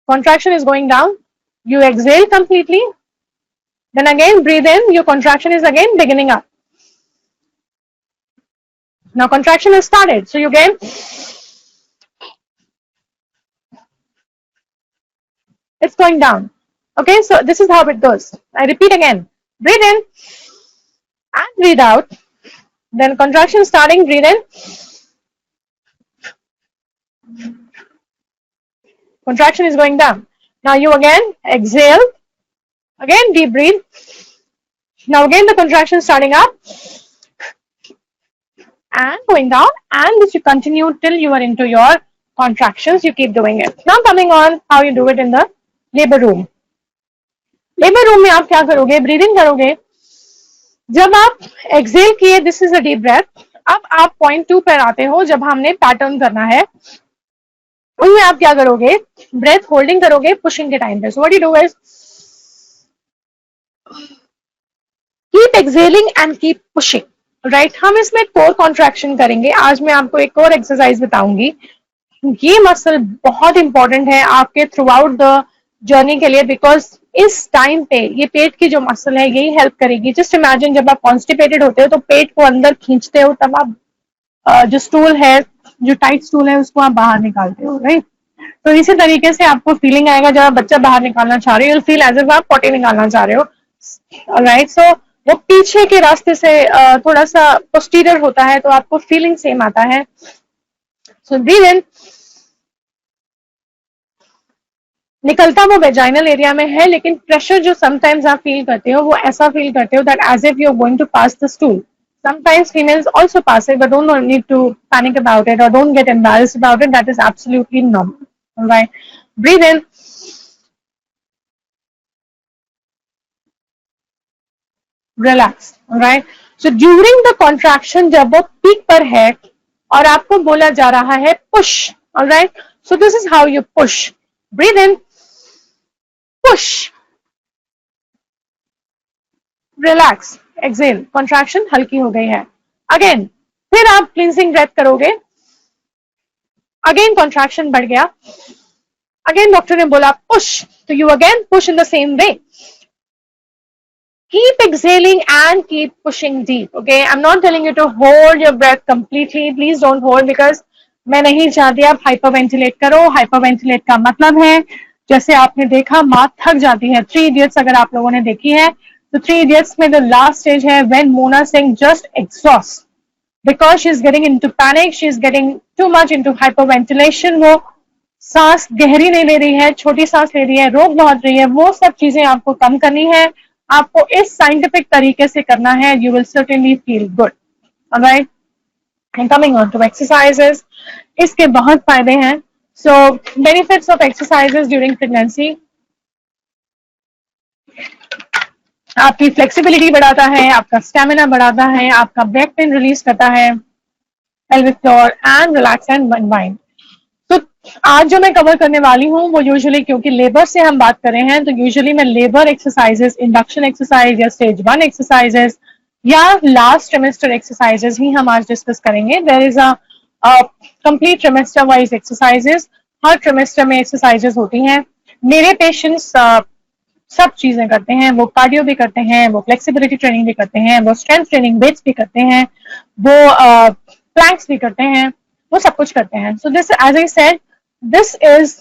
contraction is going down, you exhale completely, then again breathe in, your contraction is again beginning up. Now contraction has started, so you again it's going down. Okay, so this is how it goes. I repeat again. Breathe in and breathe out. Then contraction starting, breathe in. Contraction is going down. Now you again exhale. Again deep breathe. Now again the contraction starting up and going down, and this you continue till you are into your contractions. You keep doing it. Now coming on how you do it in the labor room. Labour room में आप क्या करोगे, breathing करोगे. जब आप exhale किए, this is a deep breath. अब आप पॉइंट 2 पर आते हो जब हमने पैटर्न करना है, उनमें आप क्या करोगे, ब्रेथ होल्डिंग करोगे पुशिंग के टाइम पे. सो what you do is keep excelling and keep pushing. Right, हम इसमें कोर कॉन्ट्रैक्शन करेंगे. आज मैं आपको एक और एक्सरसाइज बताऊंगी. ये मसल बहुत इंपॉर्टेंट है आपके थ्रू आउट द जर्नी के लिए, बिकॉज इस टाइम पे ये पेट की जो मसल है यही हेल्प करेगी. जस्ट इमेजिन जब आप कॉन्स्टिपेटेड होते हो तो पेट को अंदर खींचते हो, तब आप जो स्टूल है, जो टाइट स्टूल है, उसको आप बाहर निकालते हो. राइट, तो इसी तरीके से आपको फीलिंग आएगा जब आप बच्चा बाहर निकालना चाह रहे हो, फील एज इफ आप पॉटी निकालना चाह रहे हो. राइट, सो वो पीछे के रास्ते से थोड़ा सा पोस्टीरियर होता है, तो आपको फीलिंग सेम आता है. सो ब्रीथ इन, निकलता वो वेजाइनल एरिया में है, लेकिन प्रेशर जो समटाइम्स आप फील करते हो वो ऐसा फील करते हो that as if you are going to pass the stool. Sometimes females also pass it, but don't need to panic about it or don't get embarrassed about it. That is absolutely normal. All right, breathe in. Relax. All right. So during the contraction, जब वो peak पर है और आपको बोला जा रहा है push. All right. So this is how you push. Breathe in. Push. Relax. Exhale. Contraction हल्की हो गई है. Again. फिर आप cleansing breath करोगे. Again contraction बढ़ गया. Again डॉक्टर ने बोला push. तो you again push in the same way. Keep exhaling and keep pushing deep. Okay, I'm not telling you to hold your breath completely. Please don't hold, because मैं नहीं चाहती आप hyperventilate करो. Hyperventilate का मतलब है, जैसे आपने देखा माँ थक जाती है, 3 Idiots अगर आप लोगों ने देखी है, तो थ्री इडियट्स में द लास्ट स्टेज है when Mona Singh just exhaust because she is getting into panic, she is getting too much into hyperventilation, वो सांस गहरी नहीं ले रही है, छोटी सांस ले रही है, रोक बहुत रही है, वो सब चीजें आपको कम करनी है, आपको इस साइंटिफिक तरीके से करना है, you will certainly feel good. Alright, and coming on to exercises, इसके बहुत फायदे हैं। So benefits of exercises during pregnancy, आपकी फ्लेक्सिबिलिटी बढ़ाता है, आपका स्टेमिना बढ़ाता है, आपका बैक पेन रिलीज करता है, pelvic floor and relax and unwind। तो आज जो मैं कवर करने वाली हूँ वो यूजुअली, क्योंकि लेबर से हम बात कर रहे हैं, तो यूजुअली मैं लेबर एक्सरसाइजेस, इंडक्शन एक्सरसाइज या स्टेज 1 एक्सरसाइजेस या लास्ट ट्रिमेस्टर एक्सरसाइजेस ही हम आज डिस्कस करेंगे। There is a complete trimester wise exercises, हर ट्रिमेस्टर में एक्सरसाइजेस होती हैं। मेरे पेशेंट्स सब चीजें करते हैं, वो कार्डियो भी करते हैं, वो फ्लेक्सिबिलिटी ट्रेनिंग भी करते हैं, वो स्ट्रेंथ ट्रेनिंग वेट्स भी करते हैं, वो प्लैंक्स भी करते हैं, वो सब कुछ करते हैं। So this, as I said, this is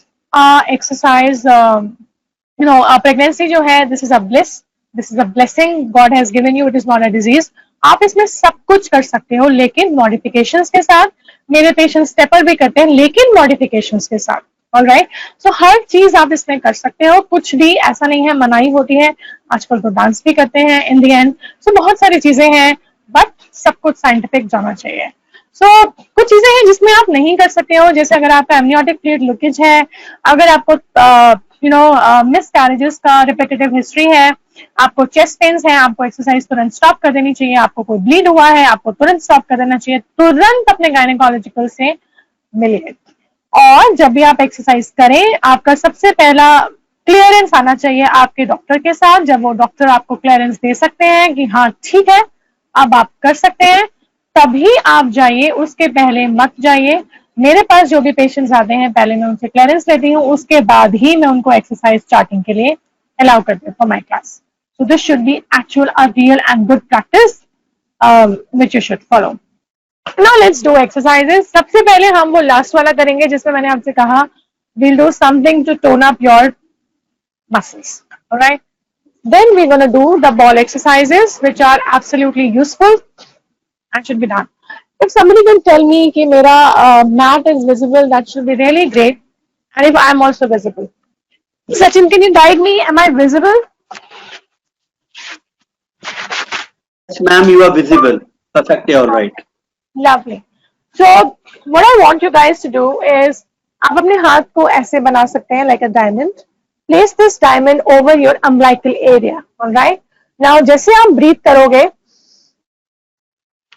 exercise, you know, pregnancy जो है, this is a bliss, this is a blessing God has given you, it is not a disease. आप इसमें सब कुछ कर सकते हो, लेकिन मॉडिफिकेशंस के साथ। मेरे पेशेंट स्टेपर भी करते हैं, लेकिन मॉडिफिकेशंस के साथ। ऑलराइट, सो हर चीज आप इसमें कर सकते हो, कुछ भी ऐसा नहीं है मनाही होती है। आजकल तो डांस भी करते हैं इन द एंड। सो बहुत सारी चीजें हैं, बट सब कुछ साइंटिफिक जाना चाहिए। सो कुछ चीजें हैं जिसमें आप नहीं कर सकते हो, जैसे अगर आपका एमनियोटिक फ्लूइड लीकेज है, अगर आपको यू नो मिस कैरेजेस का रिपीटेटिव हिस्ट्री है, आपको चेस्ट पेन्स है, आपको एक्सरसाइज तुरंत स्टॉप कर देनी चाहिए, आपको कोई ब्लीड हुआ है, आपको तुरंत स्टॉप कर देना चाहिए, तुरंत अपने गायनेकोलॉजिकल से मिलिए। और जब भी आप एक्सरसाइज करें, आपका सबसे पहला क्लियरेंस आना चाहिए आपके डॉक्टर के साथ। जब वो डॉक्टर आपको क्लियरेंस दे सकते हैं कि हाँ ठीक है, अब आप कर सकते हैं, तभी आप जाइए, उसके पहले मत जाइए। मेरे पास जो भी पेशेंट्स आते हैं, पहले मैं उनसे क्लियरेंस लेती हूँ, उसके बाद ही मैं उनको एक्सरसाइज स्टार्टिंग के लिए अलाउ करती हूँ for my class. So this should be actual a real and good practice which you should follow. Now let's do exercises। सबसे पहले हम वो लास्ट वाला करेंगे जिसमें मैंने आपसे कहा we'll do something to tone up your muscles, alright? Then we're going to do the ball exercises, which are absolutely useful and should be done. If somebody can tell me कि मेरा mat is visible, that should be really great. And if I'm also visible, Sachin, can you guide me? Am I visible? Yes, ma'am, you are visible. Perfectly all right. Lovely. So what I want you guys to do is, आप अपने हाथ को ऐसे बना सकते हैं like a diamond. Place this diamond over your umbilical area. Alright? Now जैसे आप ब्रीथ करोगे,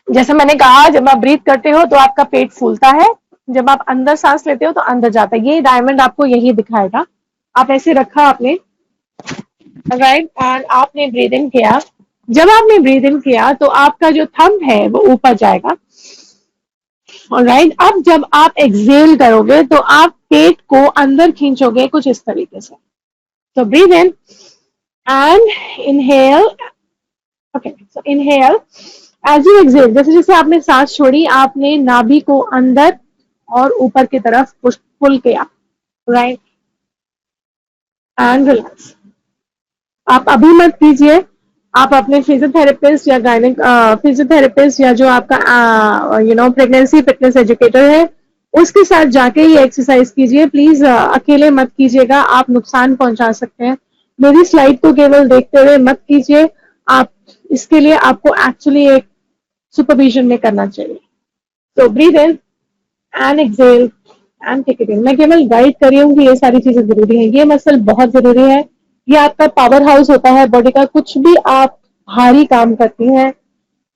जैसे मैंने कहा, जब आप ब्रीथ करते हो तो आपका पेट फूलता है, जब आप अंदर सांस लेते हो तो अंदर जाता है। ये डायमंड आपको यही दिखाएगा। आप ऐसे रखा आपने, राइट, एंड आपने ब्रीथ इन किया। जब आपने ब्रीथ इन किया तो आपका जो थंब है वो ऊपर जाएगा। ऑलराइट, अब जब आप एक्सहेल करोगे तो आप पेट को अंदर खींचोगे कुछ इस तरीके से। तो breathe in and inhale. Okay, so inhale, as you exhale, जैसे जैसे आपने सांस छोड़ी, आपने नाभि को अंदर और ऊपर की तरफ पुल किया, राइट, एंड रिलैक्स। आप अभी मत कीजिए, आप अपने फिजियोथेरेपिस्ट या गायनिक फिजियोथेरेपिस्ट या जो आपका प्रेगनेंसी फिटनेस एजुकेटर है, उसके साथ जाके ये एक्सरसाइज कीजिए। प्लीज अकेले मत कीजिएगा, आप नुकसान पहुंचा सकते हैं। मेरी स्लाइड को केवल देखते हुए मत कीजिए, आप इसके लिए आपको एक्चुअली एक सुपरविजन में करना चाहिए। तो breathe in and exhale and take it in. मैं केवल गाइड कर रही हूँ कि ये सारी चीजें जरूरी है। ये मसल बहुत जरूरी है, ये आपका पावर हाउस होता है बॉडी का। कुछ भी आप भारी काम करती हैं,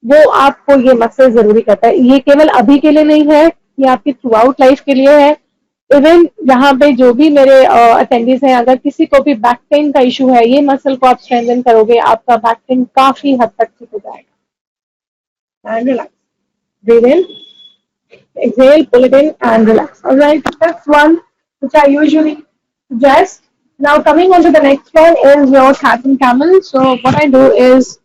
वो आपको ये मसल जरूरी करता है। ये केवल अभी के लिए नहीं है, ये आपकी थ्रू आउट लाइफ के लिए है। इवन यहाँ पे जो भी मेरे अटेंडीज हैं, अगर किसी को भी बैक पेन का इशू है, ये मसल को आप स्ट्रेंथन करोगे, आपका बैक पेन काफी हद तक ठीक हो जाएगा। And relax, breathe in, exhale, pull it in and relax. All right, that's one which I usually suggest. Now coming on to the next one is your cat and camel. So what I do is,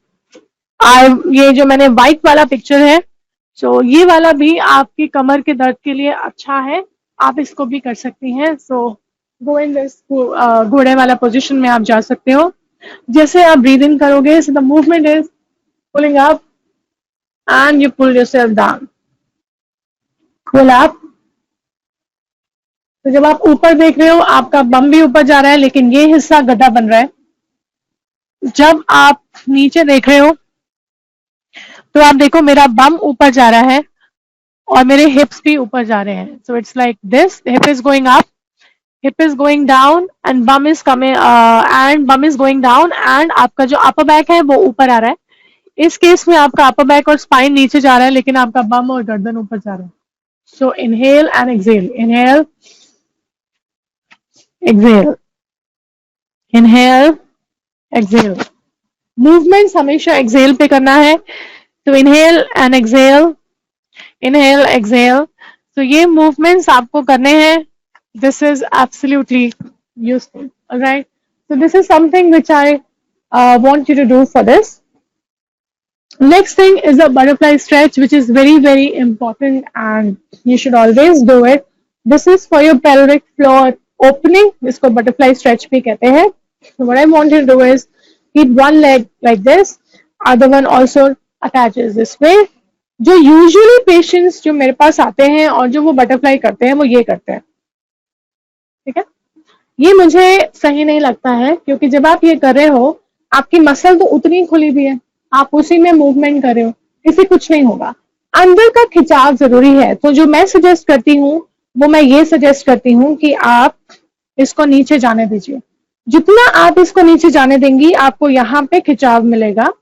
ये जो मैंने white वाला picture है, so ये वाला भी आपकी कमर के दर्द के लिए अच्छा है, आप इसको भी कर सकती हैं। So go in this घोड़े वाला पोजीशन में आप जा सकते हो। जैसे आप ब्रीद इन करोगे, so the movement is pulling up and you pull yourself down. Pull up. तो जब आप ऊपर देख रहे हो, आपका बम भी ऊपर जा रहा है, लेकिन ये हिस्सा गड्ढा बन रहा है. जब आप नीचे देख रहे हो, तो आप देखो मेरा बम ऊपर जा रहा है और मेरे हिप्स भी ऊपर जा रहे हैं. So it's like this, the hip is going up, hip is going down and bum is coming and bum is going down and आपका जो upper back है वो ऊपर आ रहा है. इस केस में आपका upper back और spine नीचे जा रहा है, लेकिन आपका बम और गर्दन ऊपर जा रहा है. So inhale and exhale, inhale, exhale, inhale, exhale. Movements हमेशा exhale पे करना है. तो inhale and exhale, inhale, exhale. So ये movements आपको करने हैं. This is absolutely useful. All right. So this is something which I want you to do for this. Next thing is a butterfly stretch, which is very, very important and you should always do it. This is for your pelvic floor opening. इसको butterfly stretch भी कहते हैं. So what I want you to do is keep one leg like this, other one also attaches this way. जो usually patients जो मेरे पास आते हैं और जो वो बटरफ्लाई करते हैं, वो ये करते हैं. ठीक है, ये मुझे सही नहीं लगता है, क्योंकि जब आप ये कर रहे हो, आपकी मसल तो उतनी खुली भी है, आप उसी में मूवमेंट कर रहे हो, इससे कुछ नहीं होगा. अंदर का खिंचाव जरूरी है. तो जो मैं सजेस्ट करती हूँ, वो मैं ये सजेस्ट करती हूँ कि आप इसको नीचे जाने दीजिए. जितना आप इसको नीचे जाने देंगी, आपको यहाँ पे खिंचाव मिलेगा.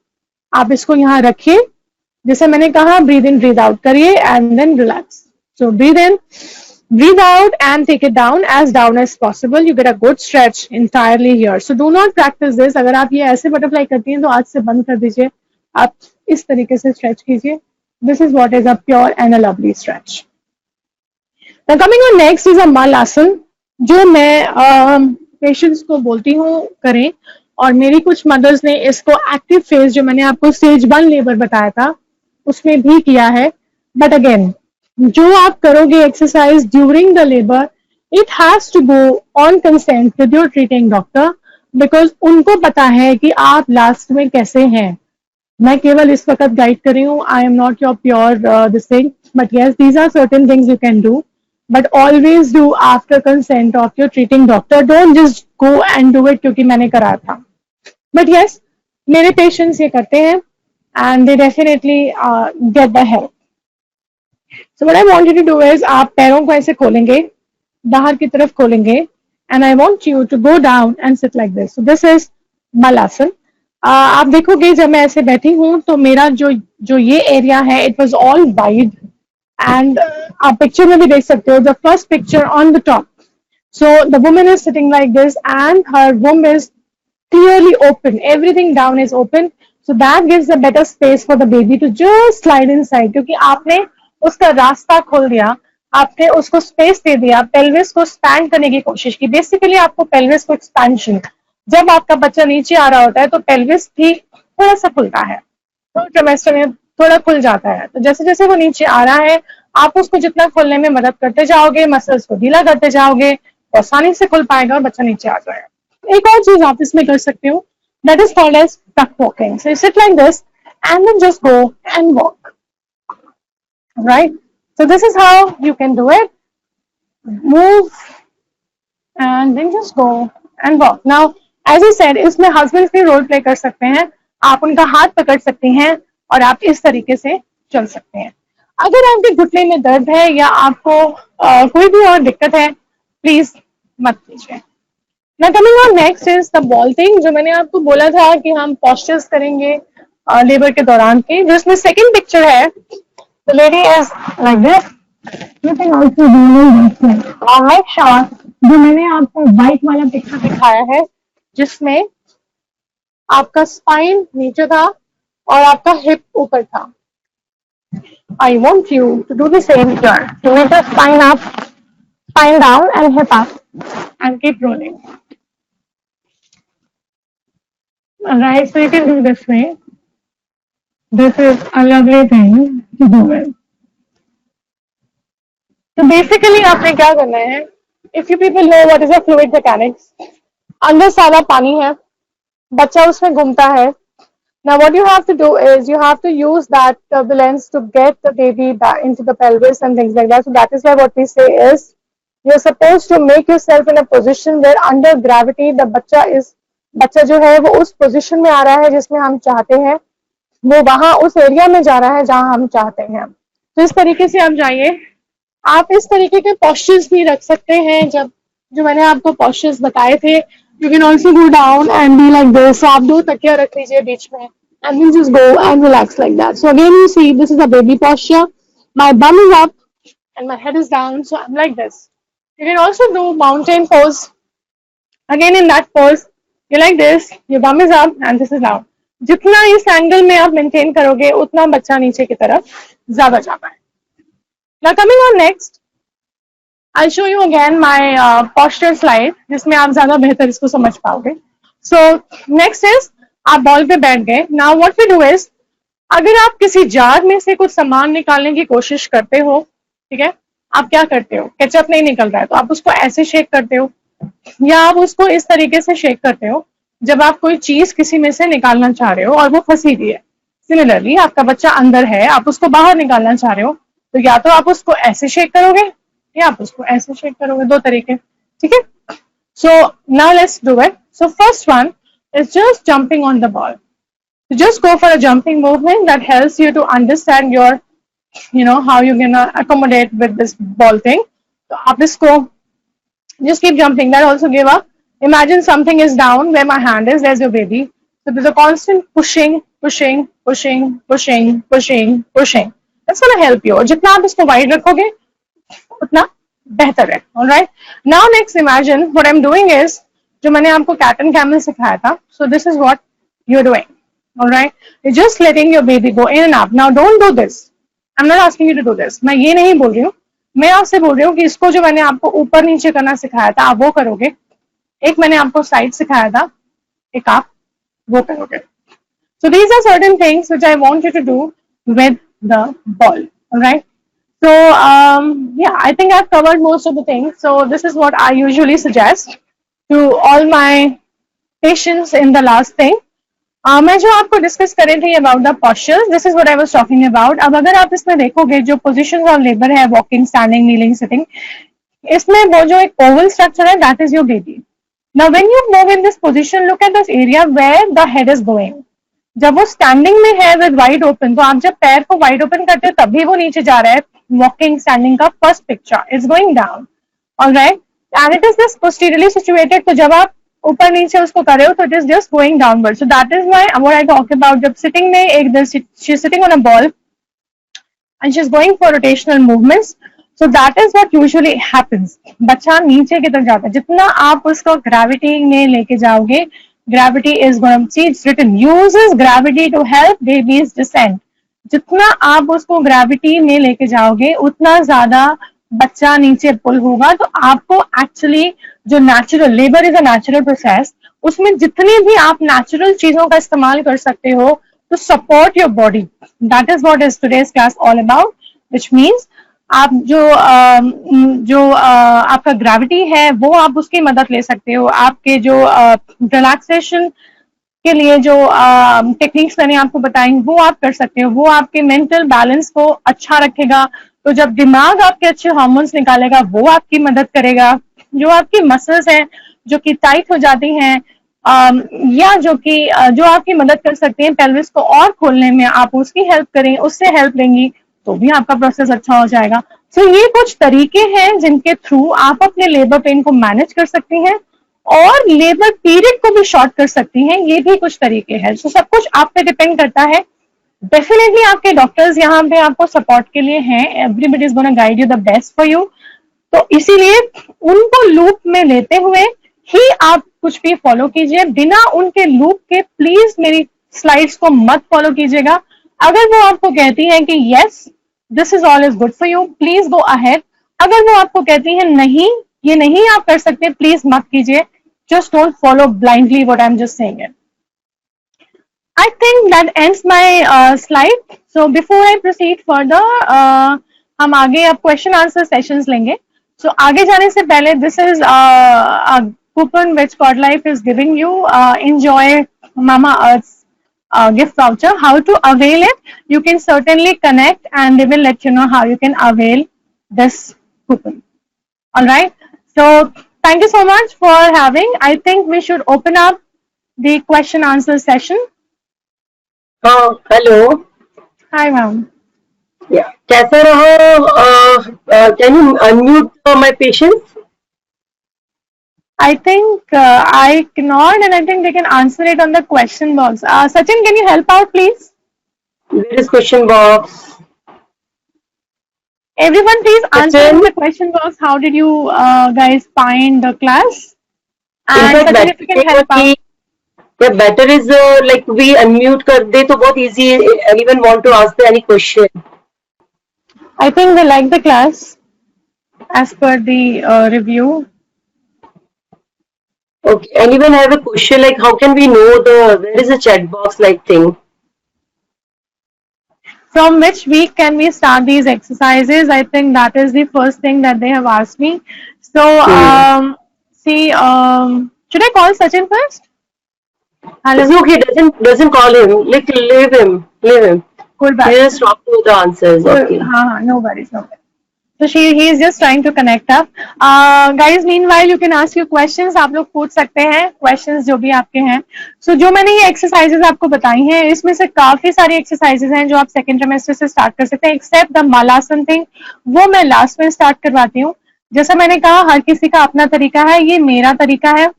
आप इसको यहाँ रखिए. जैसे मैंने कहा, ब्रीद इन ब्रीद आउट करिए and then relax. So breathe in, breathe out and take it down as possible. You get a good stretch entirely here. So do not practice this. अगर आप ये ऐसे बटरफ्लाई करती हैं तो आज से बंद कर दीजिए. आप इस तरीके से स्ट्रेच कीजिए. This is what is a pure and a lovely stretch. Now coming on next is a Malasana, जो मैं पेशेंट्स को बोलती हूँ करें, और मेरी कुछ मदर्स ने इसको एक्टिव फेज, जो मैंने आपको स्टेज 1 लेबर बताया था, उसमें भी किया है. बट अगेन, जो आप करोगे exercise during the labour, it has to go on consent with your treating doctor, because उनको पता है कि आप लास्ट में कैसे हैं. मैं केवल इस वक्त गाइड कर रही हूँ. I am not your pure this thing, but yes, these are certain things you can do, but always do after consent of your treating doctor. Don't just go and do it क्योंकि मैंने कराया था. But yes, मेरे patients ये करते हैं and they definitely get the help. So what I want you to do is, आप पैरों को ऐसे खोलेंगे, बाहर की तरफ खोलेंगे, and I want you to go down and sit like this. So this is Malasana. आप देखोगे जब मैं ऐसे बैठी हूँ, तो मेरा जो ये एरिया है, it was all wide, and आप पिक्चर में भी देख सकते हो, the first picture on the top. So the woman is sitting like this and her womb is clearly open. Everything down is open. So that gives a better space for the baby to just slide inside, क्योंकि आपने उसका रास्ता खोल दिया, आपने उसको space दे दिया, pelvis को स्पैन करने की कोशिश की. बेसिकली आपको पेल्विस को एक्सपेंशन, जब आपका बच्चा नीचे आ रहा होता है तो पेल्विस भी थोड़ा सा खुलता है, तो ट्राइमेस्टर में थोड़ा खुल जाता है. तो जैसे जैसे वो नीचे आ रहा है, आप उसको जितना खोलने में मदद करते जाओगे, मसल्स को ढीला करते जाओगे, तो आसानी से खुल पाएगा और बच्चा नीचे आ जाएगा. एक और चीज आप इसमें कर सकते हो, that is called as tuck walking. So sit like this and then just go and walk. Right? So this is how you can do it. Move and then just go and walk. Now, as I said, इसमें husbands भी role play कर सकते हैं. आप उनका हाथ पकड़ सकती हैं और आप इस तरीके से चल सकते हैं. अगर आपके घुटने में दर्द है या आपको कोई भी और दिक्कत है, प्लीज मत कीजिए. Now coming on next is the vaulting, जो मैंने आपको बोला था कि हम postures करेंगे लेबर के दौरान के, जिसमें सेकंड पिक्चर है. The lady is like this. You can also do this way. और make sure, जो मैंने आपको व्हाइट वाला पिक्चर दिखाया है, जिसमें आपका स्पाइन नीचे था और आपका हिप ऊपर था. I want you to do the same here. You need to spine up, spine down, and hip up, and keep rolling. Alright, so you can do this way. This is a lovely thing to do it. So basically आपने क्या करना है, if you people know what is a fluid mechanics, अंदर सारा पानी है, बच्चा उसमें घूमता है. Now what you have to do is you have to use that turbulence to get the baby back into the pelvis and things like that. So that is why what we say is you're supposed to make yourself in a position where under gravity the बच्चा जो है वो उस position में आ रहा है जिसमें हम चाहते हैं, वो वहां उस एरिया में जा रहा है जहां हम चाहते हैं. तो इस तरीके से आप जाइए. आप इस तरीके के पोस्चर्स भी रख सकते हैं जब जो मैंने आपको पोस्चर्स बताए थे. You can also go down and be like this. आप 2 तकिया रख लीजिए बीच में and we'll just go and relax like that. So again you see this is a baby posture. My bum is up and my head is down, so I'm like this. You can also do mountain pose. Again in that pose you're like this, your bum is up and this is down. जितना इस angle में आप maintain करोगे उतना बच्चा नीचे की तरफ ज्यादा जाता है. Now coming on next, I'll show you again my posture slide जिसमें आप ज्यादा बेहतर इसको समझ पाओगे. So next is आप बॉल पे बैठ गए. Now what we do is, अगर आप किसी जार में से कुछ सामान निकालने की कोशिश करते हो, ठीक है, आप क्या करते हो, केचप नहीं निकल रहा है तो आप उसको ऐसे शेक करते हो या आप उसको इस तरीके से शेक करते हो जब आप कोई चीज किसी में से निकालना चाह रहे हो और वो फंसी हुई है. सिमिलरली आपका बच्चा अंदर है, आप उसको बाहर निकालना चाह रहे हो तो या तो आप उसको ऐसे शेक करोगे या आप उसको ऐसे शेक करोगे. 2 तरीके, ठीक है. So now let's do it. So first one is just jumping on the ball. So just go for a jumping movement that helps you to understand your, how you're gonna accommodate with this ball thing. So up this go, just keep jumping. That also give up. Imagine something is down where my hand is. There's your baby. So there's a constant pushing, pushing, pushing, pushing, pushing, pushing. That's gonna help you. जितना आप इसको wide रखोगे, उतना बेहतर है. All right. Now next, imagine what I'm doing is जो मैंने आपको कैट एंड कैमल सिखाया था. So this is what you are doing. Alright, you just letting your baby go in and out. Now don't do this. I am not asking you to do this. मैं ये नहीं बोल रही हूँ, मैं आपसे बोल रही हूँ कि इसको जो मैंने आपको ऊपर नीचे करना सिखाया था आप वो करोगे. एक मैंने आपको साइड सिखाया था, एक आप वो करोगे. So these are certain things which I want you to do with the ball. Alright. So yeah, I think I've covered most of the things. So this is what I usually suggest to all my patients in the last thing. मैं जो आपको discuss कर रही थी about the postures, this is what I was talking about. अब अगर आप इसमें देखोगे जो पोजीशंस ऑफ लेबर है, वॉकिंग, स्टैंडिंग, नीलिंग, सिटिंग, इसमें वो जो एक ओवल स्ट्रक्चर है that is your baby. Now when you move in this position, look at this area where the head is going. जब वो स्टैंडिंग में है विद वाइड ओपन, तो आप जब पैर को वाइड ओपन करते हो तभी वो नीचे जा रहा है. वॉकिंग, स्टैंडिंग का first picture is going down. Alright, and it is this posteriorly situated. तो जब आप ऊपर नीचे उसको कर रहे हो तो it is just going downward. So that is why what I talk about, जब sitting में एक दिन she is sitting on a ball and she is going for rotational movements. So that is what usually happens. बच्चा नीचे की तरफ जाता है. जितना आप उसको gravity में लेके जाओगे, gravity is going to see it's written uses gravity to help babies descend. जितना आप उसको gravity में लेके जाओगे उतना ज्यादा बच्चा नीचे पुल होगा. तो आपको एक्चुअली जो natural labour is a natural process, उसमें जितनी भी आप नेचुरल चीजों का इस्तेमाल कर सकते हो to support your body, that is what is today's class all about. Which means आप जो आपका ग्रेविटी है वो आप उसकी मदद ले सकते हो. आपके जो रिलैक्सेशन के लिए जो टेक्निक्स मैंने आपको बताई वो आप कर सकते हो. वो आपके मेंटल बैलेंस को अच्छा रखेगा. तो जब दिमाग आपके अच्छे हार्मोन्स निकालेगा वो आपकी मदद करेगा. जो आपकी मसल्स हैं जो कि टाइट हो जाती हैं या जो आपकी मदद कर सकती हैं पेल्विस को और खोलने में, आप उसकी हेल्प करें, उससे हेल्प लेंगी तो भी आपका प्रोसेस अच्छा हो जाएगा. सो ये कुछ तरीके हैं जिनके थ्रू आप अपने लेबर पेन को मैनेज कर सकती हैं और लेबर पीरियड को भी शॉर्ट कर सकती हैं. ये भी कुछ तरीके हैं. सो सब कुछ आप पे डिपेंड करता है. डेफिनेटली आपके डॉक्टर्स यहाँ पे आपको सपोर्ट के लिए हैं. Everybody is gonna guide you the best for you. तो इसीलिए उनको लूप में लेते हुए ही आप कुछ भी फॉलो कीजिए. बिना उनके लूप के प्लीज मेरी स्लाइड्स को मत फॉलो कीजिएगा. अगर वो आपको कहती है कि yes this is all is good for you, please go ahead. अगर वो आपको कहती है नहीं ये नहीं आप कर सकते, प्लीज मत कीजिए. Just don't follow blindly what I am just saying it. I think that ends my slide. So before I proceed further, हम आगे अब क्वेश्चन आंसर सेशंस लेंगे. So आगे जाने से पहले this is a coupon which Cod Life is giving you. Enjoy Mama Earth's gift voucher. How to avail it? You can certainly connect, and they will let you know how you can avail this coupon. All right. So thank you so much for having. I think we should open up the question answer session. Hello. Hi, ma'am. Yeah. कैसा रहा? Can you unmute my patients? I think I cannot, and I think they can answer it on the question box. Sachin, can you help out, please? Where is question box? Everyone, please answer Sachin? in the question box. How did you guys find the class? In And fact, Sachin, if you can help out. Yeah, better is like we unmute कर दे तो बहुत easy. Anyone want to ask any question? I think they like the class as per the review. Okay. Anyone have a question like how can we know where is a chat box like thing? From which week can we start these exercises? I think that is the first thing that they have asked me. So, should I call Sachin first? Hello. It's okay. Doesn't call him. Like leave him. Leave him. Cool back. He just talk to the answers. Okay. No worries, no worries. So he is just trying to connect up. Guys, meanwhile you can ask your questions. आप लोग पूछ सकते हैं questions जो भी आपके हैं. So जो मैंने ये exercises आपको बताई हैं, इसमें से काफी सारी exercises हैं जो आप second trimester से start कर सकते हैं, except the Malasan thing, वो मैं last में start करवाती हूँ. जैसा मैंने कहा, हर किसी का अपना तरीका है, ये मेरा तरीका है.